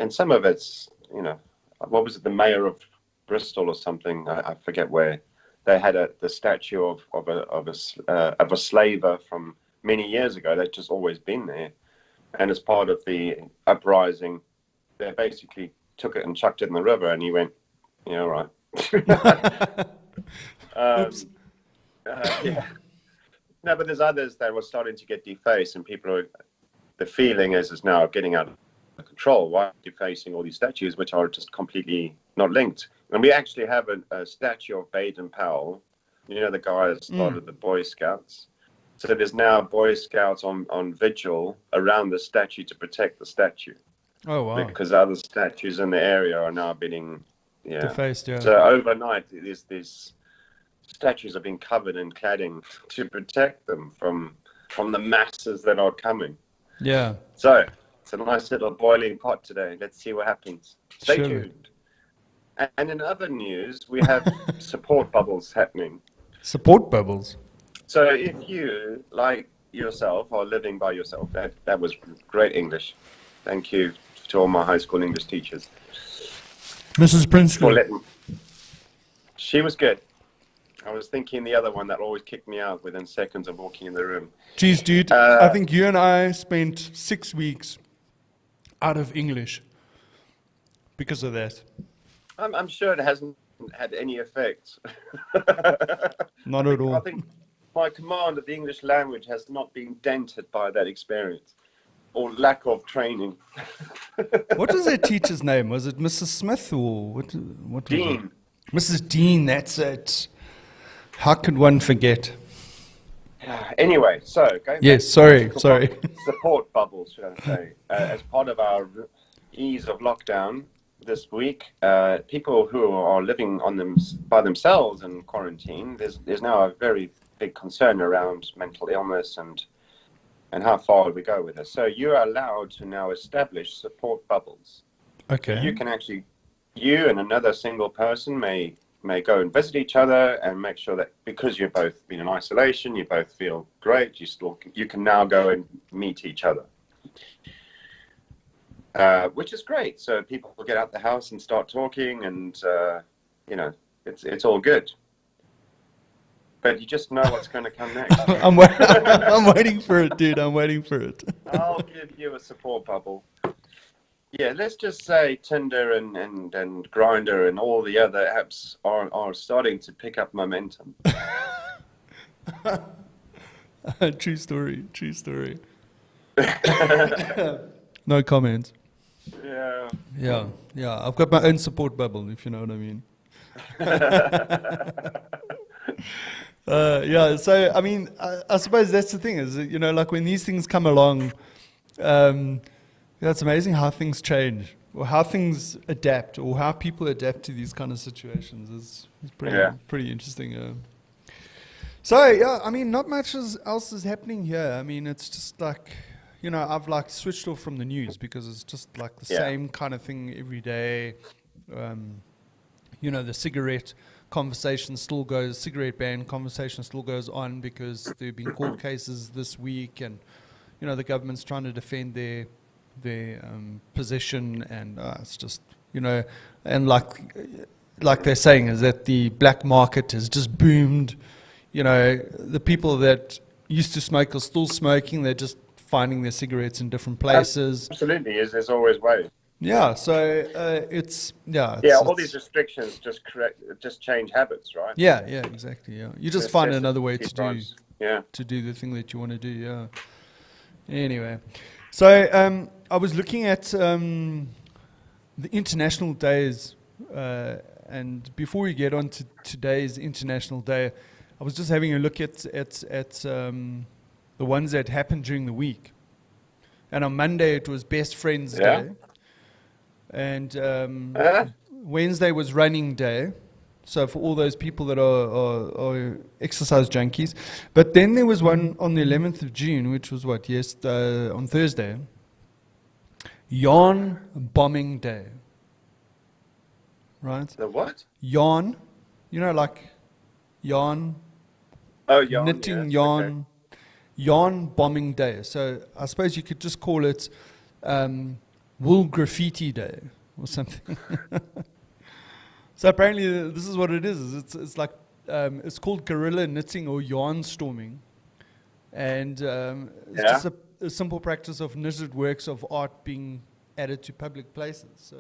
some of it's, what was it, the mayor of Bristol or something, I forget where, they had the statue of a slaver from many years ago that's just always been there. And as part of the uprising, they basically took it and chucked it in the river, and he went, all right. No, but there's others that were starting to get defaced, and the feeling is now getting out of control. Why defacing all these statues, which are just completely not linked? And we actually have a statue of Baden-Powell, the guy that started the Boy Scouts. So there's now Boy Scouts on vigil around the statue to protect the statue. Oh, wow. Because other statues in the area are now being defaced, yeah. So overnight, these statues are being covered in cladding to protect them from the masses that are coming. Yeah. So it's a nice little boiling pot today. Let's see what happens. Stay tuned. And in other news, we have support bubbles happening. Support bubbles? So if you, like yourself, are living by yourself, that was great English. Thank you to all my high school English teachers. Mrs. Prinsley. She was good. I was thinking the other one that always kicked me out within seconds of walking in the room. Geez, dude, I think you and I spent 6 weeks out of English because of that. I'm sure it hasn't had any effect. Not at all. I think my command of the English language has not been dented by that experience or lack of training. What was their teacher's name? Was it Mrs. Smith or what was Dean. it? Mrs. Dean, that's it. How could one forget? Anyway, so going Yes, back to sorry. support bubbles, should I say? As part of our ease of lockdown this week, people who are living by themselves in quarantine, there's now a very big concern around mental illness and how far we go with this. So you're allowed to now establish support bubbles. Okay. You can actually, you and another single person may go and visit each other and make sure that because you've both been in isolation, you both feel great, you can now go and meet each other. Which is great. So people will get out the house and start talking and, it's all good. But you just know what's going to come next. I'm waiting for it, dude. I'm waiting for it. I'll give you a support bubble. Yeah, let's just say Tinder and Grindr and all the other apps are starting to pick up momentum. True story. No comments. Yeah. I've got my own support bubble, if you know what I mean. So I mean, I suppose that's the thing is, like when these things come along, it's amazing how things change or how things adapt or how people adapt to these kind of situations. It's pretty interesting. So yeah, I mean, not much else is happening here. I mean, it's just like, I've like switched off from the news because it's just like the same kind of thing every day. The cigarette conversation still goes, cigarette ban conversation still goes on because there have been court cases this week, and the government's trying to defend their position, and it's just and like they're saying is that the black market has just boomed. The people that used to smoke are still smoking. They're just finding their cigarettes in different places. Absolutely, there's always ways. Yeah, so all these restrictions just change habits, right? Yeah, exactly. Yeah, you just find another way to do the thing that you want to do. Yeah. Anyway, so I was looking at the international days, and before we get on to today's international day, I was just having a look at the ones that happened during the week. And on Monday it was Best Friends Day. And Wednesday was Running Day. So for all those people that are exercise junkies. But then there was one on the 11th of June, which was on Thursday. Yarn Bombing Day. Right? The what? Yarn. Like yarn. Oh, yarn. Knitting, yes, yarn. Okay. Yarn Bombing Day. So I suppose you could just call it Wool Graffiti Day or something. So apparently this is what it is. It's like it's called guerrilla knitting or yarn storming, and it's just a simple practice of knitted works of art being added to public places. So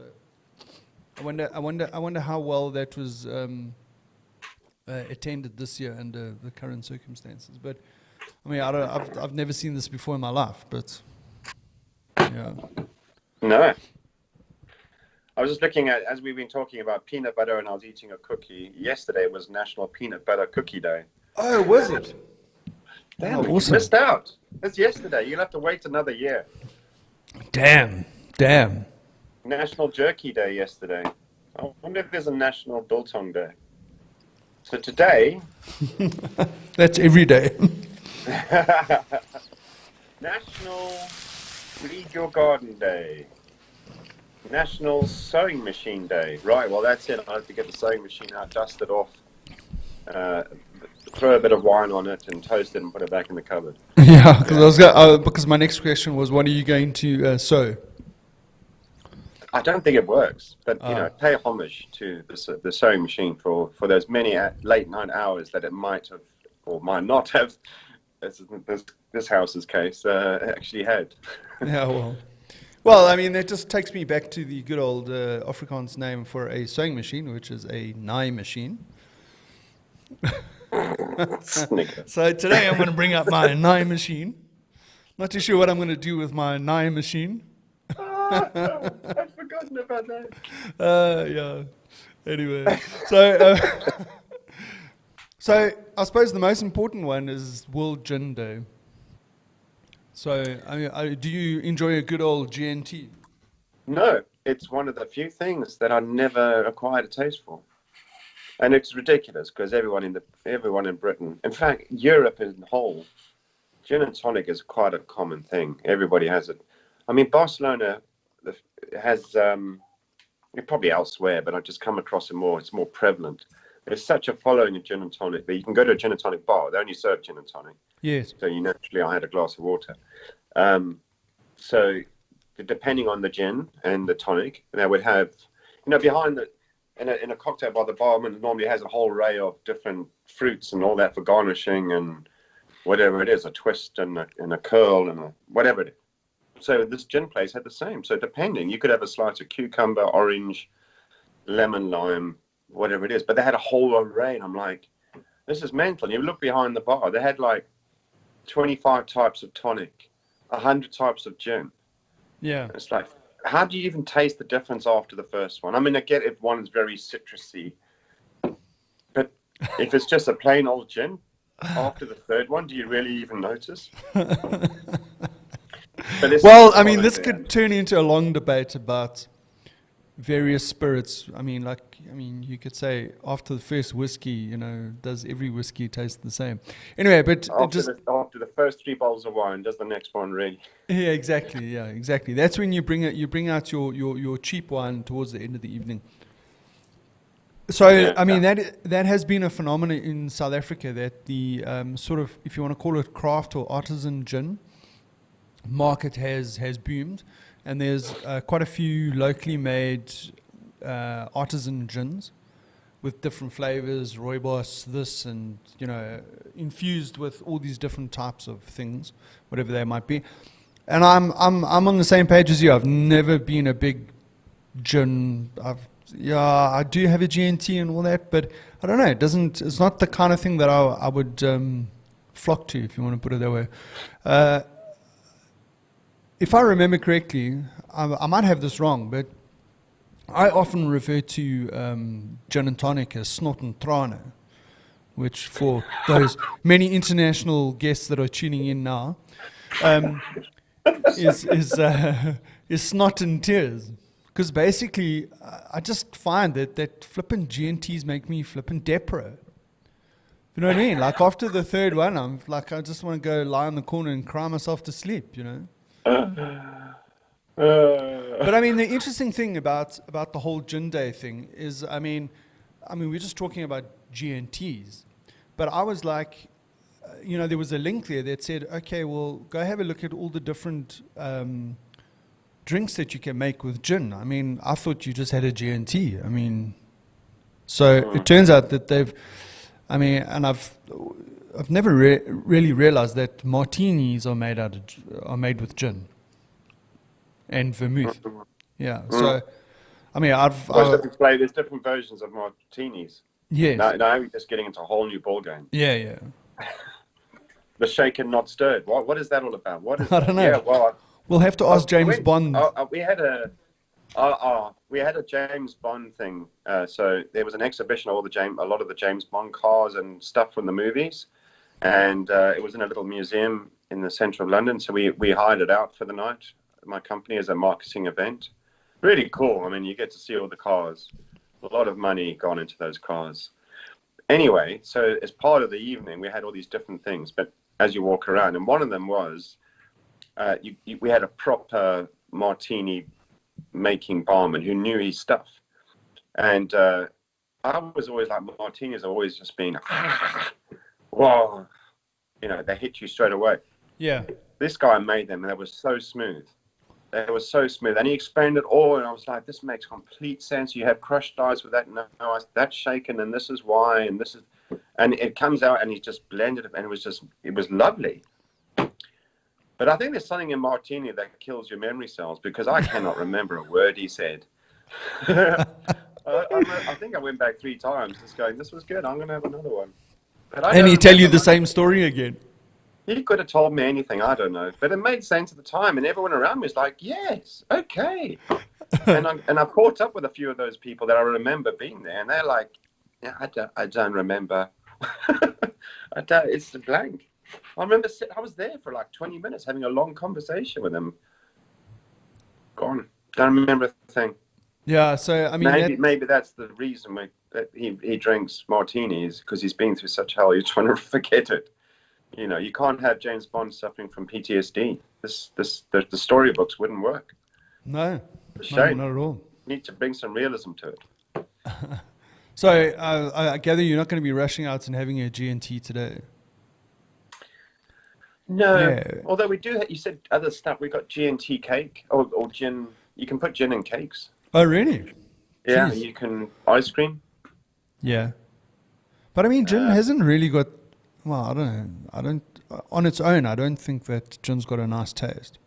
I wonder how well that was attended this year under the current circumstances. But I mean, I've never seen this before in my life. But yeah. No. I was just looking at, as we've been talking about peanut butter and I was eating a cookie, yesterday was National Peanut Butter Cookie Day. Oh, was it? Damn, awesome. You missed out. It's yesterday. You'll have to wait another year. Damn. National Jerky Day yesterday. I wonder if there's a National Biltong Day. So today... That's every day. National Weed Your Garden Day. National Sewing Machine Day. Right, well that's it. I'll have to get the sewing machine out, dust it off, throw a bit of wine on it and toast it and put it back in the cupboard. Yeah, because my next question was, what are you going to sew? I don't think it works, but pay homage to the sewing machine for those many late night hours that it might have or might not have, as this house's case, actually had. Yeah, well, Well, I mean, that just takes me back to the good old Afrikaans name for a sewing machine, which is a naai machine. Snicker. So today I'm going to bring up my naai machine. Not too sure what I'm going to do with my naai machine. I've forgotten about that. Yeah. Anyway, so so I suppose the most important one is World Gin Day. So, I mean, do you enjoy a good old GNT? No, it's one of the few things that I never acquired a taste for. And it's ridiculous because everyone in Britain, in fact, Europe as a whole, gin and tonic is quite a common thing. Everybody has it. I mean, Barcelona has, probably elsewhere, but I've just come across it more. It's more prevalent. There's such a following of gin and tonic that you can go to a gin and tonic bar. They only serve gin and tonic. Yes. So I had a glass of water. So depending on the gin and the tonic, they would have, behind in a cocktail bar, the barman normally has a whole array of different fruits and all that for garnishing and whatever it is, a twist and a curl and whatever it is. So this gin place had the same. So depending, you could have a slice of cucumber, orange, lemon, lime, whatever it is. But they had a whole array, and I'm like, this is mental. And you look behind the bar, they had like 25 types of tonic, 100 types of gin. Yeah. It's like, how do you even taste the difference after the first one? I mean, I get if one is very citrusy, but if it's just a plain old gin, after the third one, do you really even notice? Well, I mean, this could turn into a long debate about various spirits. I mean, you could say after the first whiskey, does every whiskey taste the same? Anyway, but after the first 3 bottles of wine, does the next one really? Yeah, exactly. Yeah, exactly. That's when you bring out your cheap wine towards the end of the evening. So, yeah, I mean, that has been a phenomenon in South Africa, that the sort of, if you want to call it craft or artisan gin market has boomed, and there's quite a few locally made artisan gins with different flavors, rooibos, this, and infused with all these different types of things, whatever they might be. And I'm on the same page as you. I've never been a big gin. I do have a GNT and all that, but I don't know. It's not the kind of thing that I would flock to, if you want to put it that way. If I remember correctly, I might have this wrong, but I often refer to gin and tonic as snot and trane, which for those many international guests that are tuning in now, is snot and tears. Because basically, I just find that flippin' GNTs make me flippin' depro. You know what I mean? Like after the third one, I'm like, I just want to go lie in the corner and cry myself to sleep, But I mean, the interesting thing about the whole gin day thing is, I mean, we're just talking about GNTs, but I was like, there was a link there that said, okay, well, go have a look at all the different drinks that you can make with gin. I mean, I thought you just had a GNT. I mean, so it turns out that and I've never really realized that martinis are made with gin and vermouth. Yeah. So, I mean, there's different versions of martinis. Yes. Now we're just getting into a whole new ballgame. Yeah. The shaken, not stirred. What is that all about? I don't know. Yeah, well, we'll have to ask James Bond. We had a James Bond thing. So there was an exhibition of a lot of the James Bond cars and stuff from the movies, and it was in a little museum in the centre of London. So we hired it out for the night, my company, as a marketing event. Really cool. I mean, you get to see all the cars. A lot of money gone into those cars. Anyway, so as part of the evening, we had all these different things. But as you walk around, and one of them was we had a proper martini making barman who knew his stuff. And I was always like, martinis are always just being, whoa, they hit you straight away. Yeah. This guy made them, and they were so smooth. They were so smooth. And he explained it all, and I was like, this makes complete sense. You have crushed ice with that, no ice, that's shaken, and this is why, and this is, and it comes out, and he just blended it, and it was lovely. But I think there's something in martini that kills your memory cells, because I cannot remember a word he said. I think I went back 3 times just going, this was good, I'm going to have another one. But And he tell you the same story again. He could have told me anything, I don't know. But it made sense at the time, and everyone around me was like, yes, okay. and I caught up with a few of those people that I remember being there, and they're like, yeah, I don't remember. It's a blank. I remember I was there for like 20 minutes having a long conversation with him. Gone. Don't remember a thing. Yeah, so I mean, maybe that's the reason that he drinks martinis, because he's been through such hell. He's trying to forget it. You know, you can't have James Bond suffering from PTSD. The storybooks wouldn't work. No, shame. Not at all. You need to bring some realism to it. So I gather you're not going to be rushing out and having a G&T today. No, yeah. Although we do. You said other stuff. We got G&T cake or gin. You can put gin in cakes. Oh, really? Yeah, Jeez. you can ice cream. Yeah, but I mean, gin hasn't really got. Well, I don't know. On its own, I don't think that gin's got a nice taste.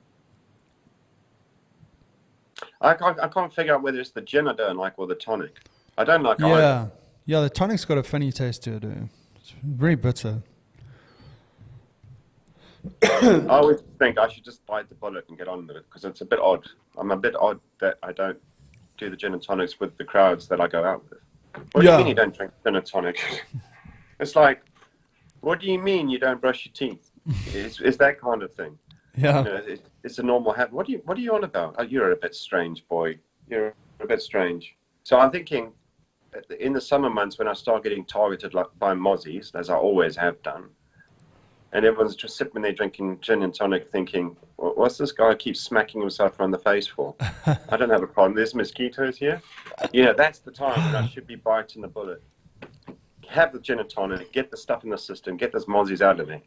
I can't figure out whether it's the gin I don't like or the tonic. I don't like either. Yeah, the tonic's got a funny taste to it. It's very bitter. I always think I should just bite the bullet and get on with it, because it's a bit odd. I'm a bit odd that I don't do the gin and tonics with the crowds that I go out with. What do you mean you don't drink gin and tonic? It's like, what do you mean you don't brush your teeth? It's that kind of thing. Yeah. You know, it's a normal habit. What are you on about? Oh, you're a bit strange, boy. You're a bit strange. So I'm thinking, in the summer months when I start getting targeted by mozzies, as I always have done, and everyone's just sitting there drinking gin and tonic thinking, what's this guy keeps smacking himself around the face for? I don't have a problem. There's mosquitoes here. Yeah, that's the time when I should be biting the bullet. Have the gin and tonic, get the stuff in the system, get those mozzies out of me.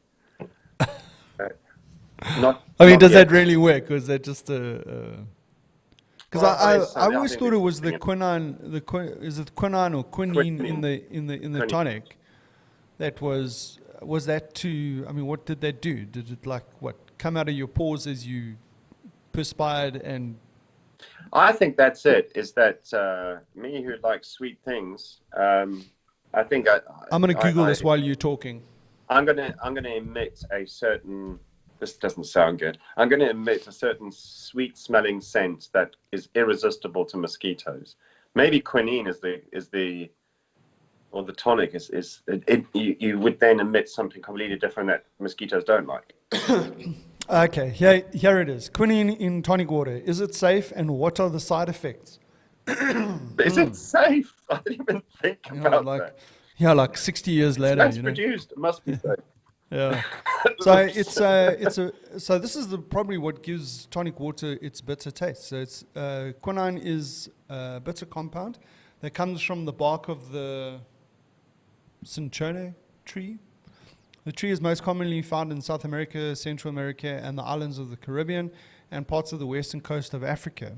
Does that really work? Or is that just a... Because I always thought it was the quinine. Is it quinine or quinine in the tonic? That was that to? I mean, what did that do? Did it come out of your pores as you perspired? And I think that's it. Is that me who likes sweet things? I think I'm going to Google this while you're talking. I'm going to emit a certain. This doesn't sound good. I'm going to emit a certain sweet-smelling scent that is irresistible to mosquitoes. Maybe quinine is the tonic is you would then emit something completely different that mosquitoes don't like. Okay, here it is. Quinine in tonic water. Is it safe, and what are the side effects? Is it safe? I didn't even think about that. Yeah, like 60 years later. It's produced. It must be safe. Yeah. So so this is probably what gives tonic water its bitter taste. So it's quinine is a bitter compound that comes from the bark of the cinchona tree. The tree is most commonly found in South America, Central America, and the islands of the Caribbean and parts of the western coast of Africa.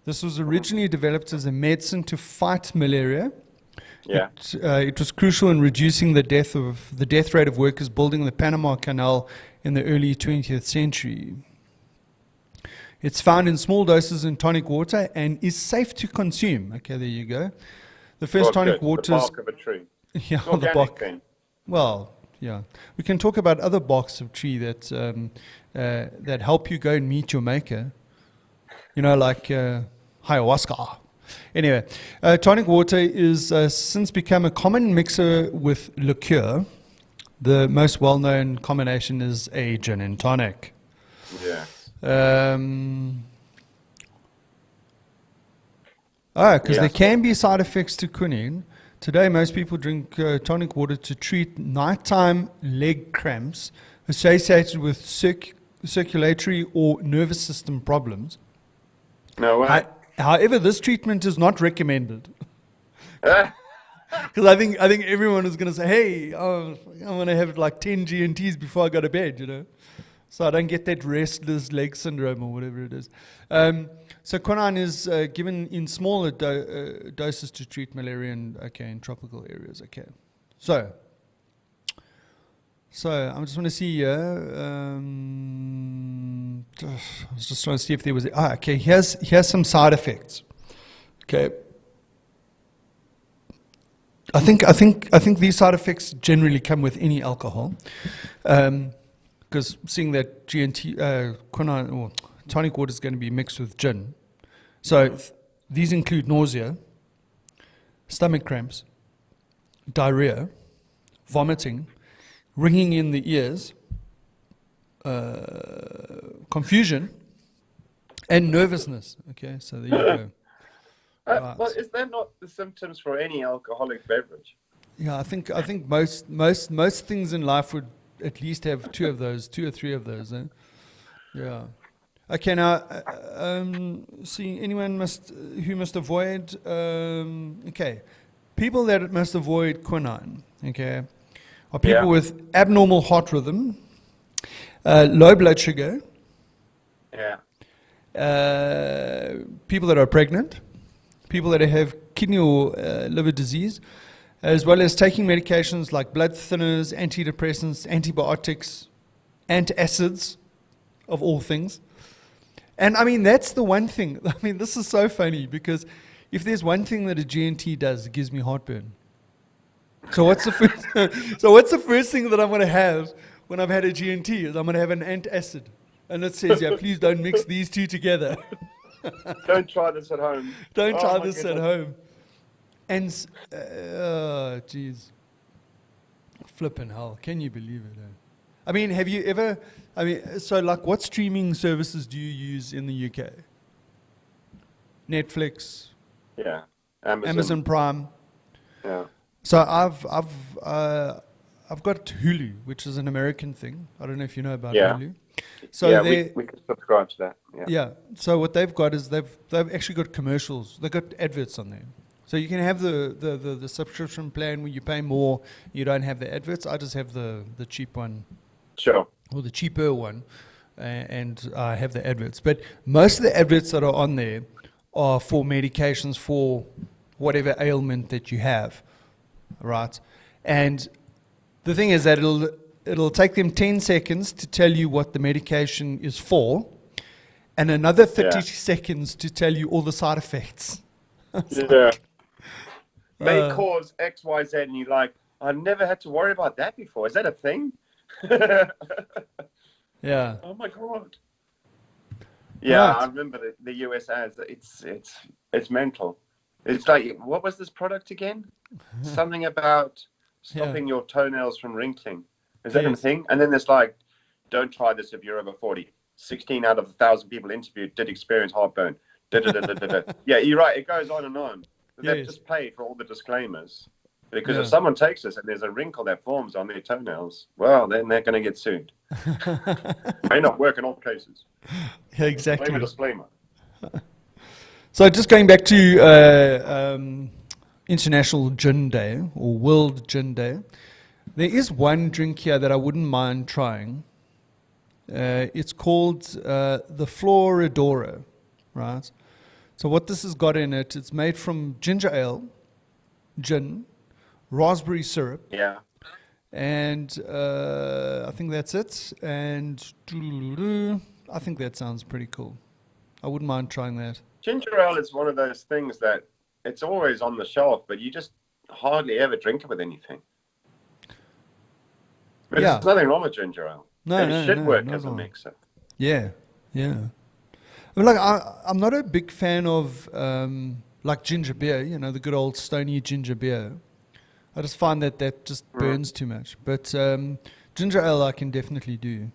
This was originally developed as a medicine to fight malaria. Yeah. It was crucial in reducing the death rate of workers building the Panama Canal in the early 20th century. It's found in small doses in tonic water and is safe to consume. Okay, there you go. The first tonic waters. The bark of a tree. Yeah, the bark. Then. Well, yeah. We can talk about other barks of tree that that help you go and meet your maker. You know, like ayahuasca. Anyway, tonic water is since become a common mixer with liqueur. The most well-known combination is a gin and tonic. Yeah. Because there can be side effects to quinine. Today, most people drink tonic water to treat nighttime leg cramps associated with circulatory or nervous system problems. No way. However, this treatment is not recommended. Because I think everyone is going to say, hey, I'm going to have like 10 G&Ts before I go to bed, you know. So I don't get that restless leg syndrome or whatever it is. So quinine is given in smaller doses to treat malaria in tropical areas. Okay. So I just want to see here. was just trying to see if there was. Okay. Here's some side effects. Okay. I think these side effects generally come with any alcohol, because seeing that G&T quinine or tonic water is going to be mixed with gin, so these include nausea, stomach cramps, diarrhea, vomiting, ringing in the ears, confusion, and nervousness. Okay, so there you go. Right. Well, is that not the symptoms for any alcoholic beverage? Yeah, I think most things in life would at least have two or three of those. Eh? Yeah. Okay, now, see, anyone who must avoid. Okay, people that must avoid quinine. Okay, are people with abnormal heart rhythm, low blood sugar. Yeah. People that are pregnant. People that have kidney or liver disease, as well as taking medications like blood thinners, antidepressants, antibiotics, antacids, of all things. And I mean, that's the one thing. I mean, this is so funny because if there's one thing that a G&T does, it gives me heartburn. So what's the first thing that I'm going to have when I've had a G&T is I'm going to have an antacid. And it says, please don't mix these two together. Don't try this at home. Don't try this at home. And, jeez. Flippin' hell. Can you believe it? I mean, have you ever, so like what streaming services do you use in the UK? Netflix? Yeah. Amazon Prime? Yeah. So I've got Hulu, which is an American thing. I don't know if you know about Hulu. So we can subscribe to that. Yeah. So what they've got is they've actually got commercials. They've got adverts on there. So you can have the subscription plan where you pay more. You don't have the adverts. I just have the cheap one. Sure. Or the cheaper one, and I have the adverts. But most of the adverts that are on there are for medications for whatever ailment that you have, right? And the thing is that it'll take them 10 seconds to tell you what the medication is for, and another 30 seconds to tell you all the side effects. May cause X, Y, Z, and you're like, I never had to worry about that before. Is that a thing? Yeah. Oh my God. Yeah, Right. I remember the US ads. It's mental. It's like, what was this product again? Something about stopping your toenails from wrinkling. Is that a thing? And then there's like, don't try this if you're over 40. 16 out of 1,000 people interviewed did experience heartburn. Yeah, you're right. It goes on and on. They've just paid for all the disclaimers. Because if someone takes this and there's a wrinkle that forms on their toenails, well, then they're going to get sued. May not work in all cases. Yeah, exactly. Disclaimer, disclaimer. So just going back to International Gin Day or World Gin Day, there is one drink here that I wouldn't mind trying. It's called the Floridora, right? So what this has got in it, it's made from ginger ale, gin, raspberry syrup, and I think that's it. And I think that sounds pretty cool. I wouldn't mind trying that. Ginger ale is one of those things that it's always on the shelf, but you just hardly ever drink it with anything. But there's nothing wrong with ginger ale. It should work as a mixer. Yeah. I mean, like I'm not a big fan of like ginger beer. You know, the good old stony ginger beer. I just find that just burns too much. But ginger ale I can definitely do.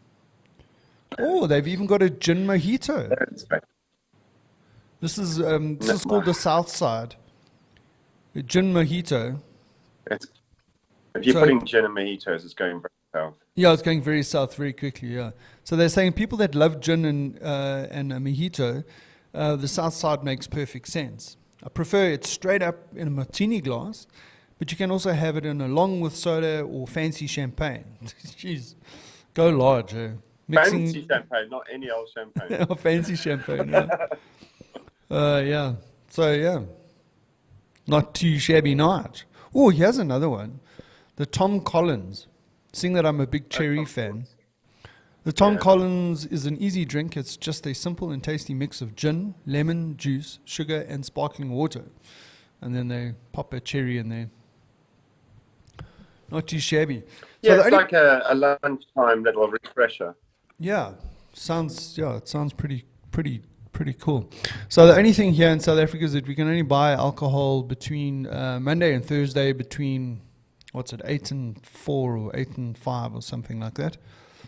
Oh, they've even got a gin mojito. This is called the South Side. A gin mojito. If you're putting gin and mojitos, it's going very south. Yeah, it's going very south very quickly, yeah. So they're saying people that love gin and a mojito, the South Side makes perfect sense. I prefer it straight up in a martini glass, but you can also have it in along with soda or fancy champagne. Jeez, go large. Fancy champagne, not any old champagne. Fancy champagne, yeah. So, yeah, not too shabby night. Oh, here's another one. The Tom Collins. Seeing that I'm a big Cherry fan. The Tom Yeah. Collins is an easy drink. It's just a simple and tasty mix of gin, lemon juice, sugar, and sparkling water. And then they pop a cherry in there. Not too shabby. Yeah, the it's only- like a lunchtime little refresher. Yeah, it sounds pretty cool. So the only thing here in South Africa is that we can only buy alcohol between Monday and Thursday between 8 and 4 or 8 and 5 or something like that.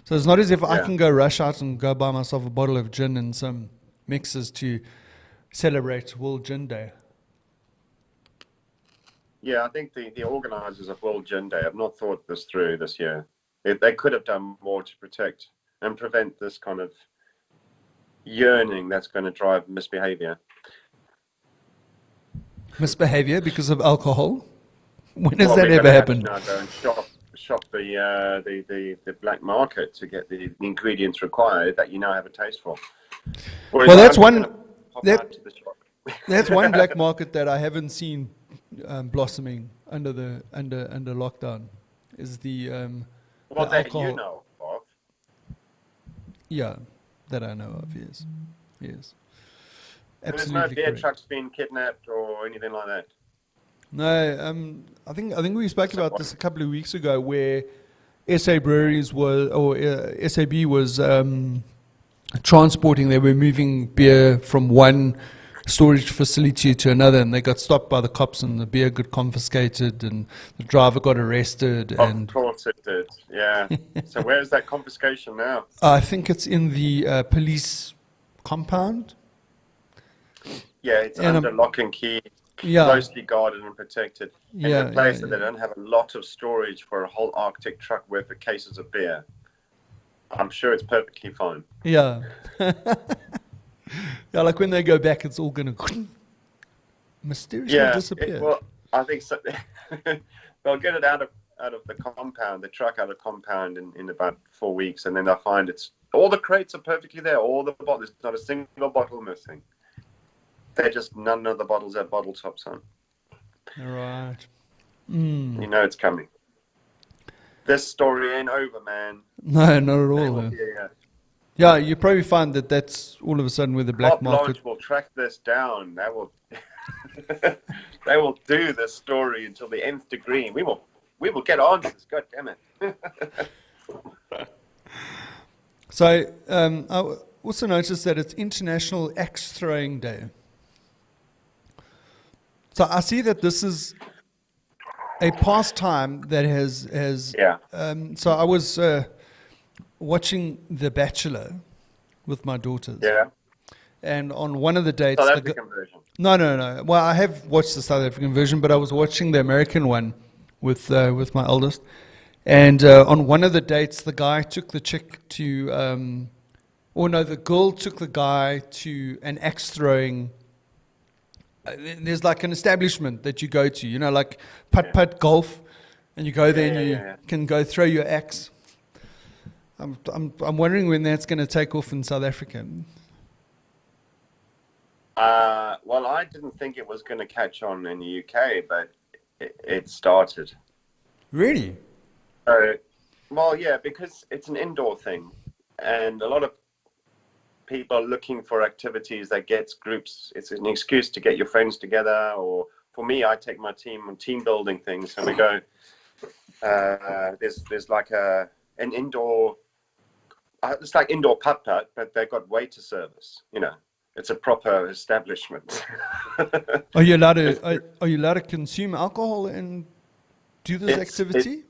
So it's not as if I Yeah. can go rush out and go buy myself a bottle of gin and some mixes to celebrate World Gin Day. Yeah, I think the organisers of World Gin Day have not thought this through this year. They could have done more to protect and prevent this kind of yearning that's going to drive misbehaviour. Misbehavior because of alcohol? When has Well, that we're ever gonna have to happened? now go and shop the black market to get the ingredients required that you now have a taste for. Whereas Well, that's I'm one- gonna pop that- out to the shop. That's one black market that I haven't seen blossoming under lockdown. Is the Well, the that alcohol. you know of. Yeah, that I know of. Yes. There's Absolutely no beer correct. trucks being kidnapped or anything like that. No, I think we spoke about this a couple of weeks ago, where SA Breweries SAB was transporting. They were moving beer from one storage facility to another, and they got stopped by the cops, and the beer got confiscated, and the driver got arrested. And Of course it did. Yeah. So where is that confiscation now? I think it's in the police compound. Yeah, it's And, under lock and key, Yeah, closely guarded and protected. And yeah, in a place yeah, that they don't have a lot of storage for a whole Arctic truck worth of cases of beer. I'm sure it's perfectly fine. yeah. Yeah, like when they go back, it's all gonna mysteriously Yeah. disappear. Well, I think so. They'll get it out of the compound, the truck out of compound in about 4 weeks, and then they'll find all the crates are perfectly there. All the bottles, there's not a single bottle missing. They're just none of the bottles have bottle tops on. Right. You know it's coming. This story ain't over, man. No, not at They all. will, Yeah, you probably find that's all of a sudden where the black Bob market. Blanche will track this down. They will. They will do this story until the nth degree. We will get answers. God damn it. So I also noticed that it's International Axe Throwing Day. So I see that this is a pastime that has. Yeah. So I was watching The Bachelor with my daughters. Yeah. And on one of the dates, South the gu- African version. No. Well, I have watched the South African version, but I was watching the American one with my eldest. And on one of the dates, the guy took the chick to, the girl took the guy to an axe throwing. There's like an establishment that you go to, like putt golf, and you go there and you can go throw your axe. I'm wondering when that's going to take off in South Africa. Well, I didn't think it was going to catch on in the UK, but it started. Really? Well, yeah, because it's an indoor thing, and a lot of people are looking for activities that gets groups. It's an excuse to get your friends together, or for me, I take my team on team building things, and we go. There's like an indoor. It's like indoor putt-putt, but they've got waiter service. It's a proper establishment. Are you allowed to consume alcohol and do this activity?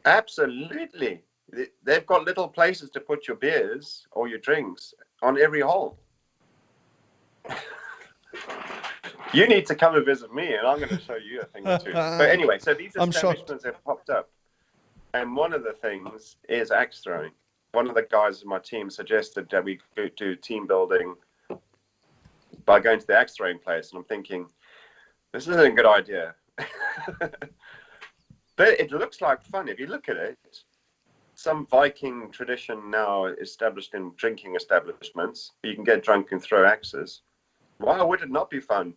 Absolutely. They've got little places to put your beers or your drinks on every hole. You need to come and visit me, and I'm going to show you a thing or two. But anyway, so these I'm shocked. establishments have popped up, and one of the things is axe throwing. One of the guys in my team suggested that we do team building by going to the axe throwing place, and I'm thinking, this isn't a good idea. But it looks like fun. If you look at it, some Viking tradition now established in drinking establishments. You can get drunk and throw axes. Why would it not be fun?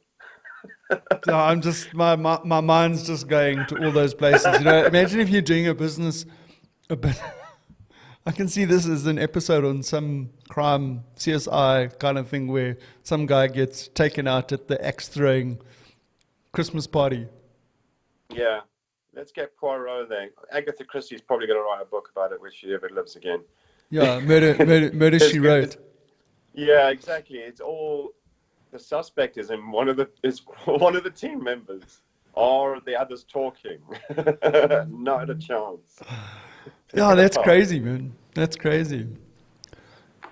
No, I'm just my mind's just going to all those places. Imagine if you're doing a business I can see this as an episode on some crime CSI kind of thing where some guy gets taken out at the axe throwing Christmas party. Yeah, let's get Poirot there. Agatha Christie's probably going to write a book about it when she ever lives again. Yeah, murder she wrote. Yeah, exactly. It's all the suspect is in one of the team members. Are the others talking? Not a chance. Yeah, that's crazy, man. That's crazy.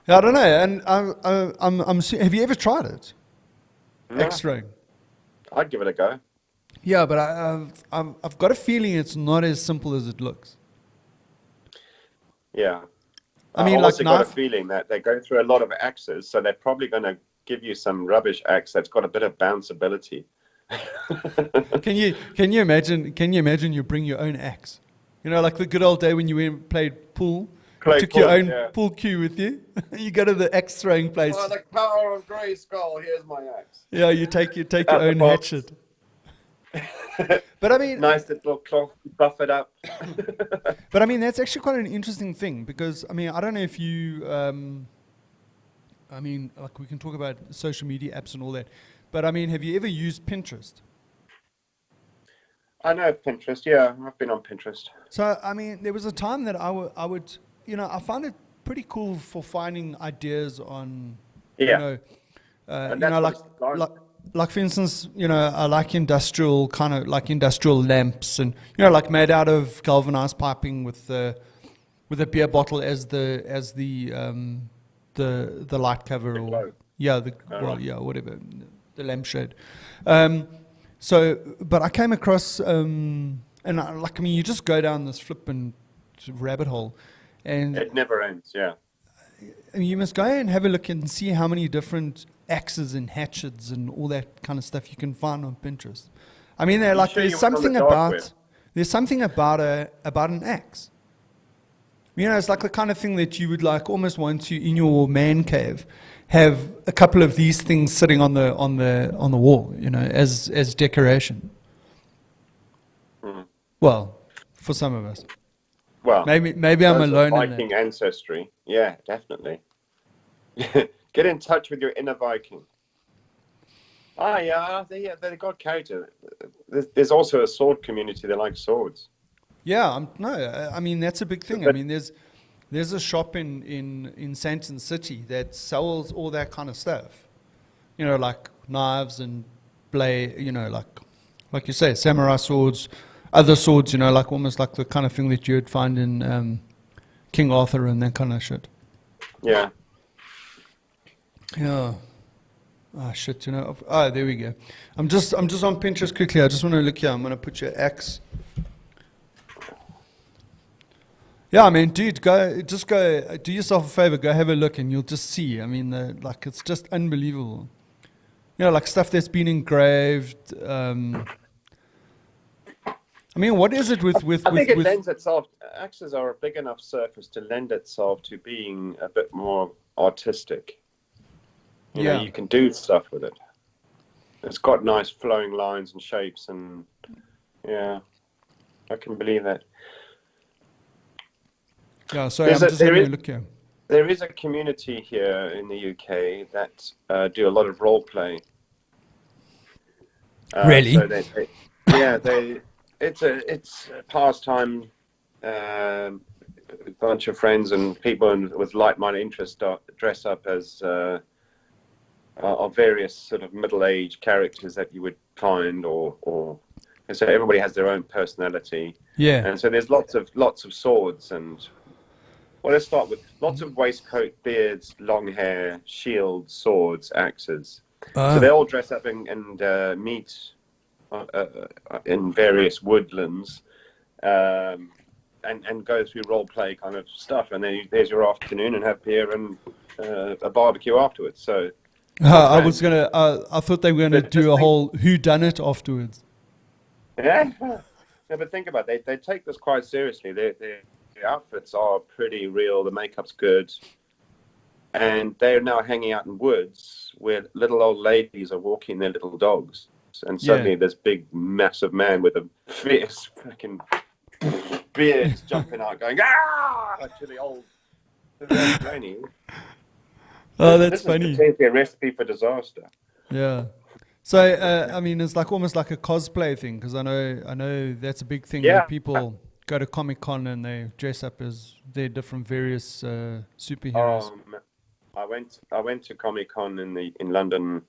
Yeah, I don't know. And have you ever tried it? No. X-ray. I'd give it a go. Yeah, but I've got a feeling it's not as simple as it looks. Yeah. I mean, I've like also got a feeling that they go through a lot of axes, so they're probably going to give you some rubbish axe that's got a bit of bounceability. Can you imagine you bring your own axe? You know, like the good old day when you went and played pool. Took your own pool cue with you. You go to the axe throwing place. Oh, the power of Grayskull. Here's my axe. Yeah, you take your own hatchet. But I mean, nice little cloth, buff it up. But I mean, that's actually quite an interesting thing because I mean, I don't know if you, I mean, like we can talk about social media apps and all that, but I mean, have you ever used Pinterest? I know Pinterest. Yeah, I've been on Pinterest. So I mean, there was a time that I would, you know, I found it pretty cool for finding ideas on, Yeah. Like for instance, you know, I like industrial lamps, and you know, like made out of galvanized piping with a beer bottle as the light cover, or whatever, the lampshade. So, but I came across and you just go down this flipping rabbit hole, and it never ends. Yeah. You must go and have a look and see how many different axes and hatchets and all that kind of stuff you can find on Pinterest. I mean, there's something about an axe. You know, it's like the kind of thing that you would like almost want to in your man cave have a couple of these things sitting on the wall, you know, as decoration. Mm. Well, for some of us. Well, maybe I'm alone in that. Viking ancestry. Yeah, definitely. Get in touch with your inner Viking. They've got character. There's also a sword community that likes swords. Yeah, I mean that's a big thing. I mean, there's a shop in Santon City that sells all that kind of stuff. You know, like knives and blade. You know, like you say, samurai swords, other swords. You know, like almost like the kind of thing that you'd find in King Arthur and that kind of shit. Yeah. Yeah. Ah, shit, you know. Ah, there we go. I'm just on Pinterest quickly. I just want to look here. I'm going to put your axe. Yeah, I mean, dude, go do yourself a favor. Go have a look and you'll just see. I mean, it's just unbelievable. You know, like stuff that's been engraved. I mean, what is it with... I think it lends itself... Axes are a big enough surface to lend itself to being a bit more artistic. You know, you can do stuff with it. It's got nice flowing lines and shapes, and yeah, I can believe that. Yeah, sorry, I'm just having a look here. There is a community here in the UK that do a lot of role play. Really? So it's a pastime. A bunch of friends and people with like-minded interests dress up as of various sort of middle-aged characters that you would find, or so everybody has their own personality. Yeah. And so there's lots of swords, and well, let's start with lots of waistcoat, beards, long hair, shields, swords, axes. So they all dress up and meet in various woodlands. And go through role play kind of stuff, and then there's your afternoon and have beer and a barbecue afterwards. So I thought they were gonna do a whole whodunit afterwards. Yeah, no, but think about it. They take this quite seriously. The outfits are pretty real. The makeup's good, and they're now hanging out in woods where little old ladies are walking their little dogs, and suddenly this big, massive man with a fierce fucking beard jumping out, going to the old There's plenty. Oh, that's This funny. is potentially a recipe for disaster. Yeah. So, I mean, it's like almost like a cosplay thing because I know that's a big thing where Yeah. people go to Comic-Con and they dress up as their different various superheroes. I went to Comic Con in London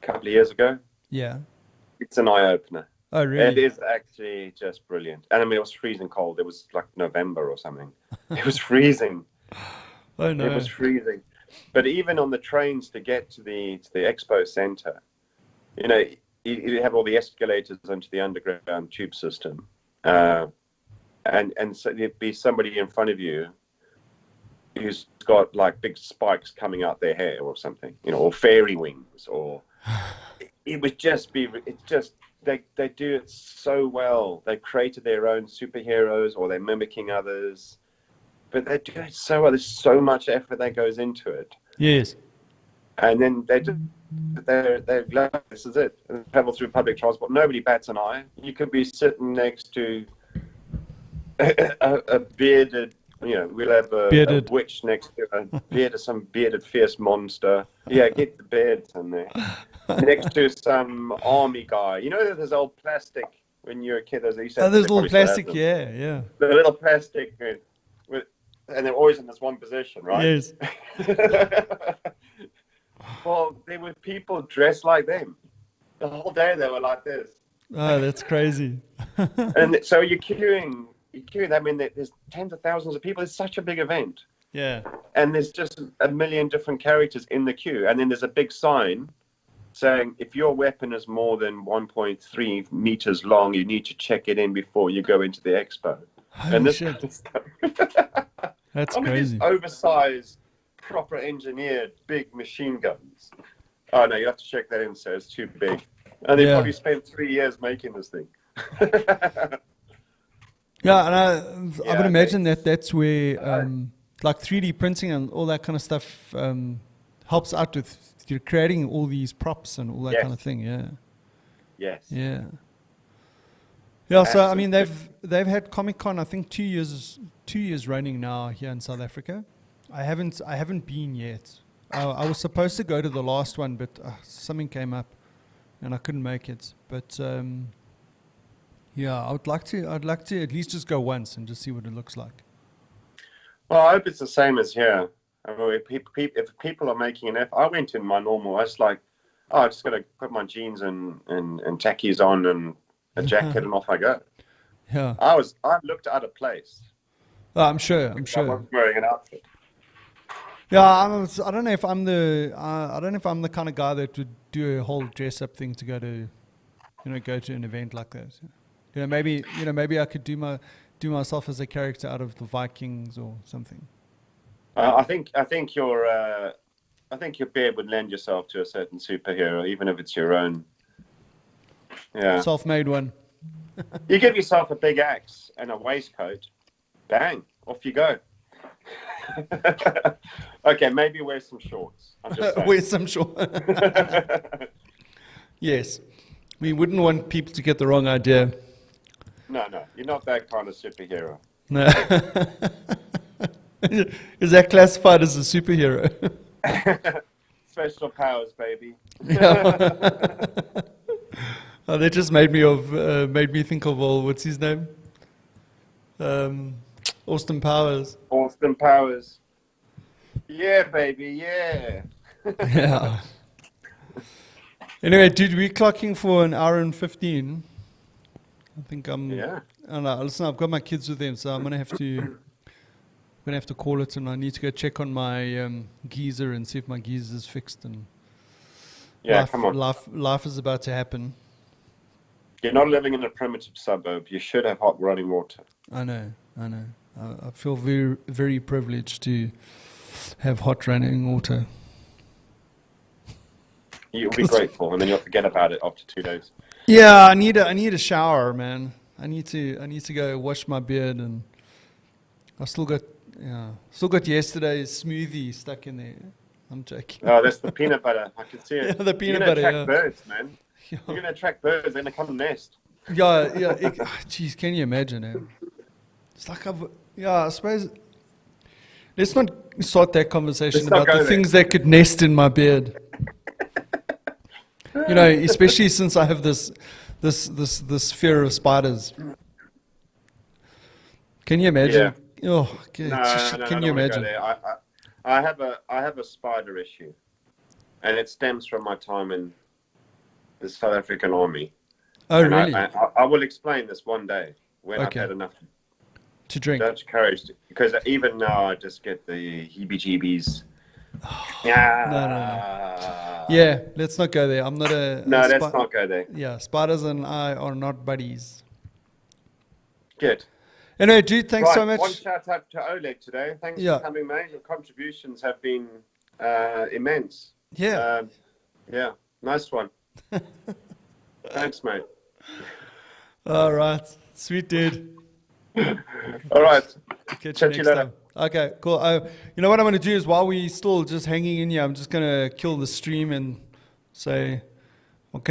a couple of years ago. Yeah. It's an eye opener. Oh, It really? is actually just brilliant. And I mean, it was freezing cold. It was like November or something. It was freezing. Oh, It no. was freezing. But even on the trains to get to the expo center, you know, you have all the escalators into the underground tube system, and so there'd be somebody in front of you who's got like big spikes coming out their hair or something, you know, or fairy wings, or it would just be. It's just they do it so well. They created their own superheroes, or they're mimicking others, but they do it so well. There's so much effort that goes into it, Yes. and then they're glad this is it. And travel through public transport. Nobody bats an eye. You could be sitting next to a bearded, you know, we'll have a witch next to some bearded fierce monster. Yeah, get the beards in there. Next to some army guy. You know, there's old plastic when you're a kid. There's little plastic, yeah. The little plastic, and they're always in this one position, right? Yes. Well, there were people dressed like them. The whole day they were like this. Oh, that's crazy. And so you're queuing. I mean, there's tens of thousands of people. It's such a big event. Yeah. And there's just a million different characters in the queue. And then there's a big sign saying, if your weapon is more than 1.3 meters long, you need to check it in before you go into the expo. Holy and this shit. kind of stuff. That's I mean, crazy. these oversized, proper engineered big machine guns. Oh, no, you have to check that in, so it's too big. And they probably spent 3 years making this thing. Yeah, and I would imagine that's where like 3D printing and all that kind of stuff helps out with you're creating all these props and all that kind of thing. Yeah. Yes. Yeah. Yeah. So I mean, they've had Comic-Con I think 2 years running now here in South Africa. I haven't been yet. I was supposed to go to the last one, but something came up and I couldn't make it. But yeah, I'd like to at least just go once and just see what it looks like. Well, I hope it's the same as here. I mean, if people are making an effort, I went in my normal. I was like, I just got to put my jeans and tackies on and a jacket and off I go. Yeah. I looked out of place. Oh, I'm sure. I was wearing an outfit. Yeah, I don't know if I'm the kind of guy that would do a whole dress up thing to go to an event like that. Maybe I could do myself as a character out of the Vikings or something. I think your beard would lend yourself to a certain superhero, even if it's your own. Yeah. Self-made one. You give yourself a big axe and a waistcoat, bang, off you go. Okay, maybe wear some shorts. I'm just saying. Wear some shorts. Yes. We wouldn't want people to get the wrong idea. No, you're not that kind of superhero. No. Is that classified as a superhero? Special powers, baby. Yeah. Oh, that just made me think of what's his name? Austin Powers. Austin Powers. Yeah, baby, yeah. Yeah. Anyway, dude, we're clocking for an hour and 15. I think I don't know. Listen, I've got my kids with them, so I'm gonna have to call it, and I need to go check on my geyser and see if my geyser is fixed. And come on. Life is about to happen. You're not living in a primitive suburb. You should have hot running water. I know. I feel very, very privileged to have hot running water. You'll be grateful, and then you'll forget about it after 2 days. Yeah, I need a shower, man. I need to go wash my beard, and I still got yesterday's smoothie stuck in there. I'm joking. Oh, that's the peanut butter. I can see it. Yeah, the peanut You're gonna butter. attract birds, man. You're gonna attract birds. They're gonna come and nest. Yeah. Jeez, can you imagine it? It's like I suppose. Let's not start that conversation Let's not about go the there. things that could nest in my beard. You know, especially since I have this fear of spiders. Can you imagine? Oh, okay. No, Can I you don't want to go imagine? there. I have a spider issue, and it stems from my time in the South African Army. Oh, And really? I will explain this one day when Okay. I've had enough To drink? Dutch courage, because even now I just get the heebie-jeebies. No. Yeah, let's not go there. I'm not a... No, a let's not go there. Yeah, spiders and I are not buddies. Good. Anyway, dude, thanks Right, so much. one shout out to Oleg today. Thanks Yeah. for coming, mate. Your contributions have been immense. Yeah. Yeah, nice one. Thanks, mate. All right. Sweet, dude. All right. Catch you Chat to you next later. time. Okay, cool. You know what I'm going to do is while we still just hanging in here, I'm just going to kill the stream and say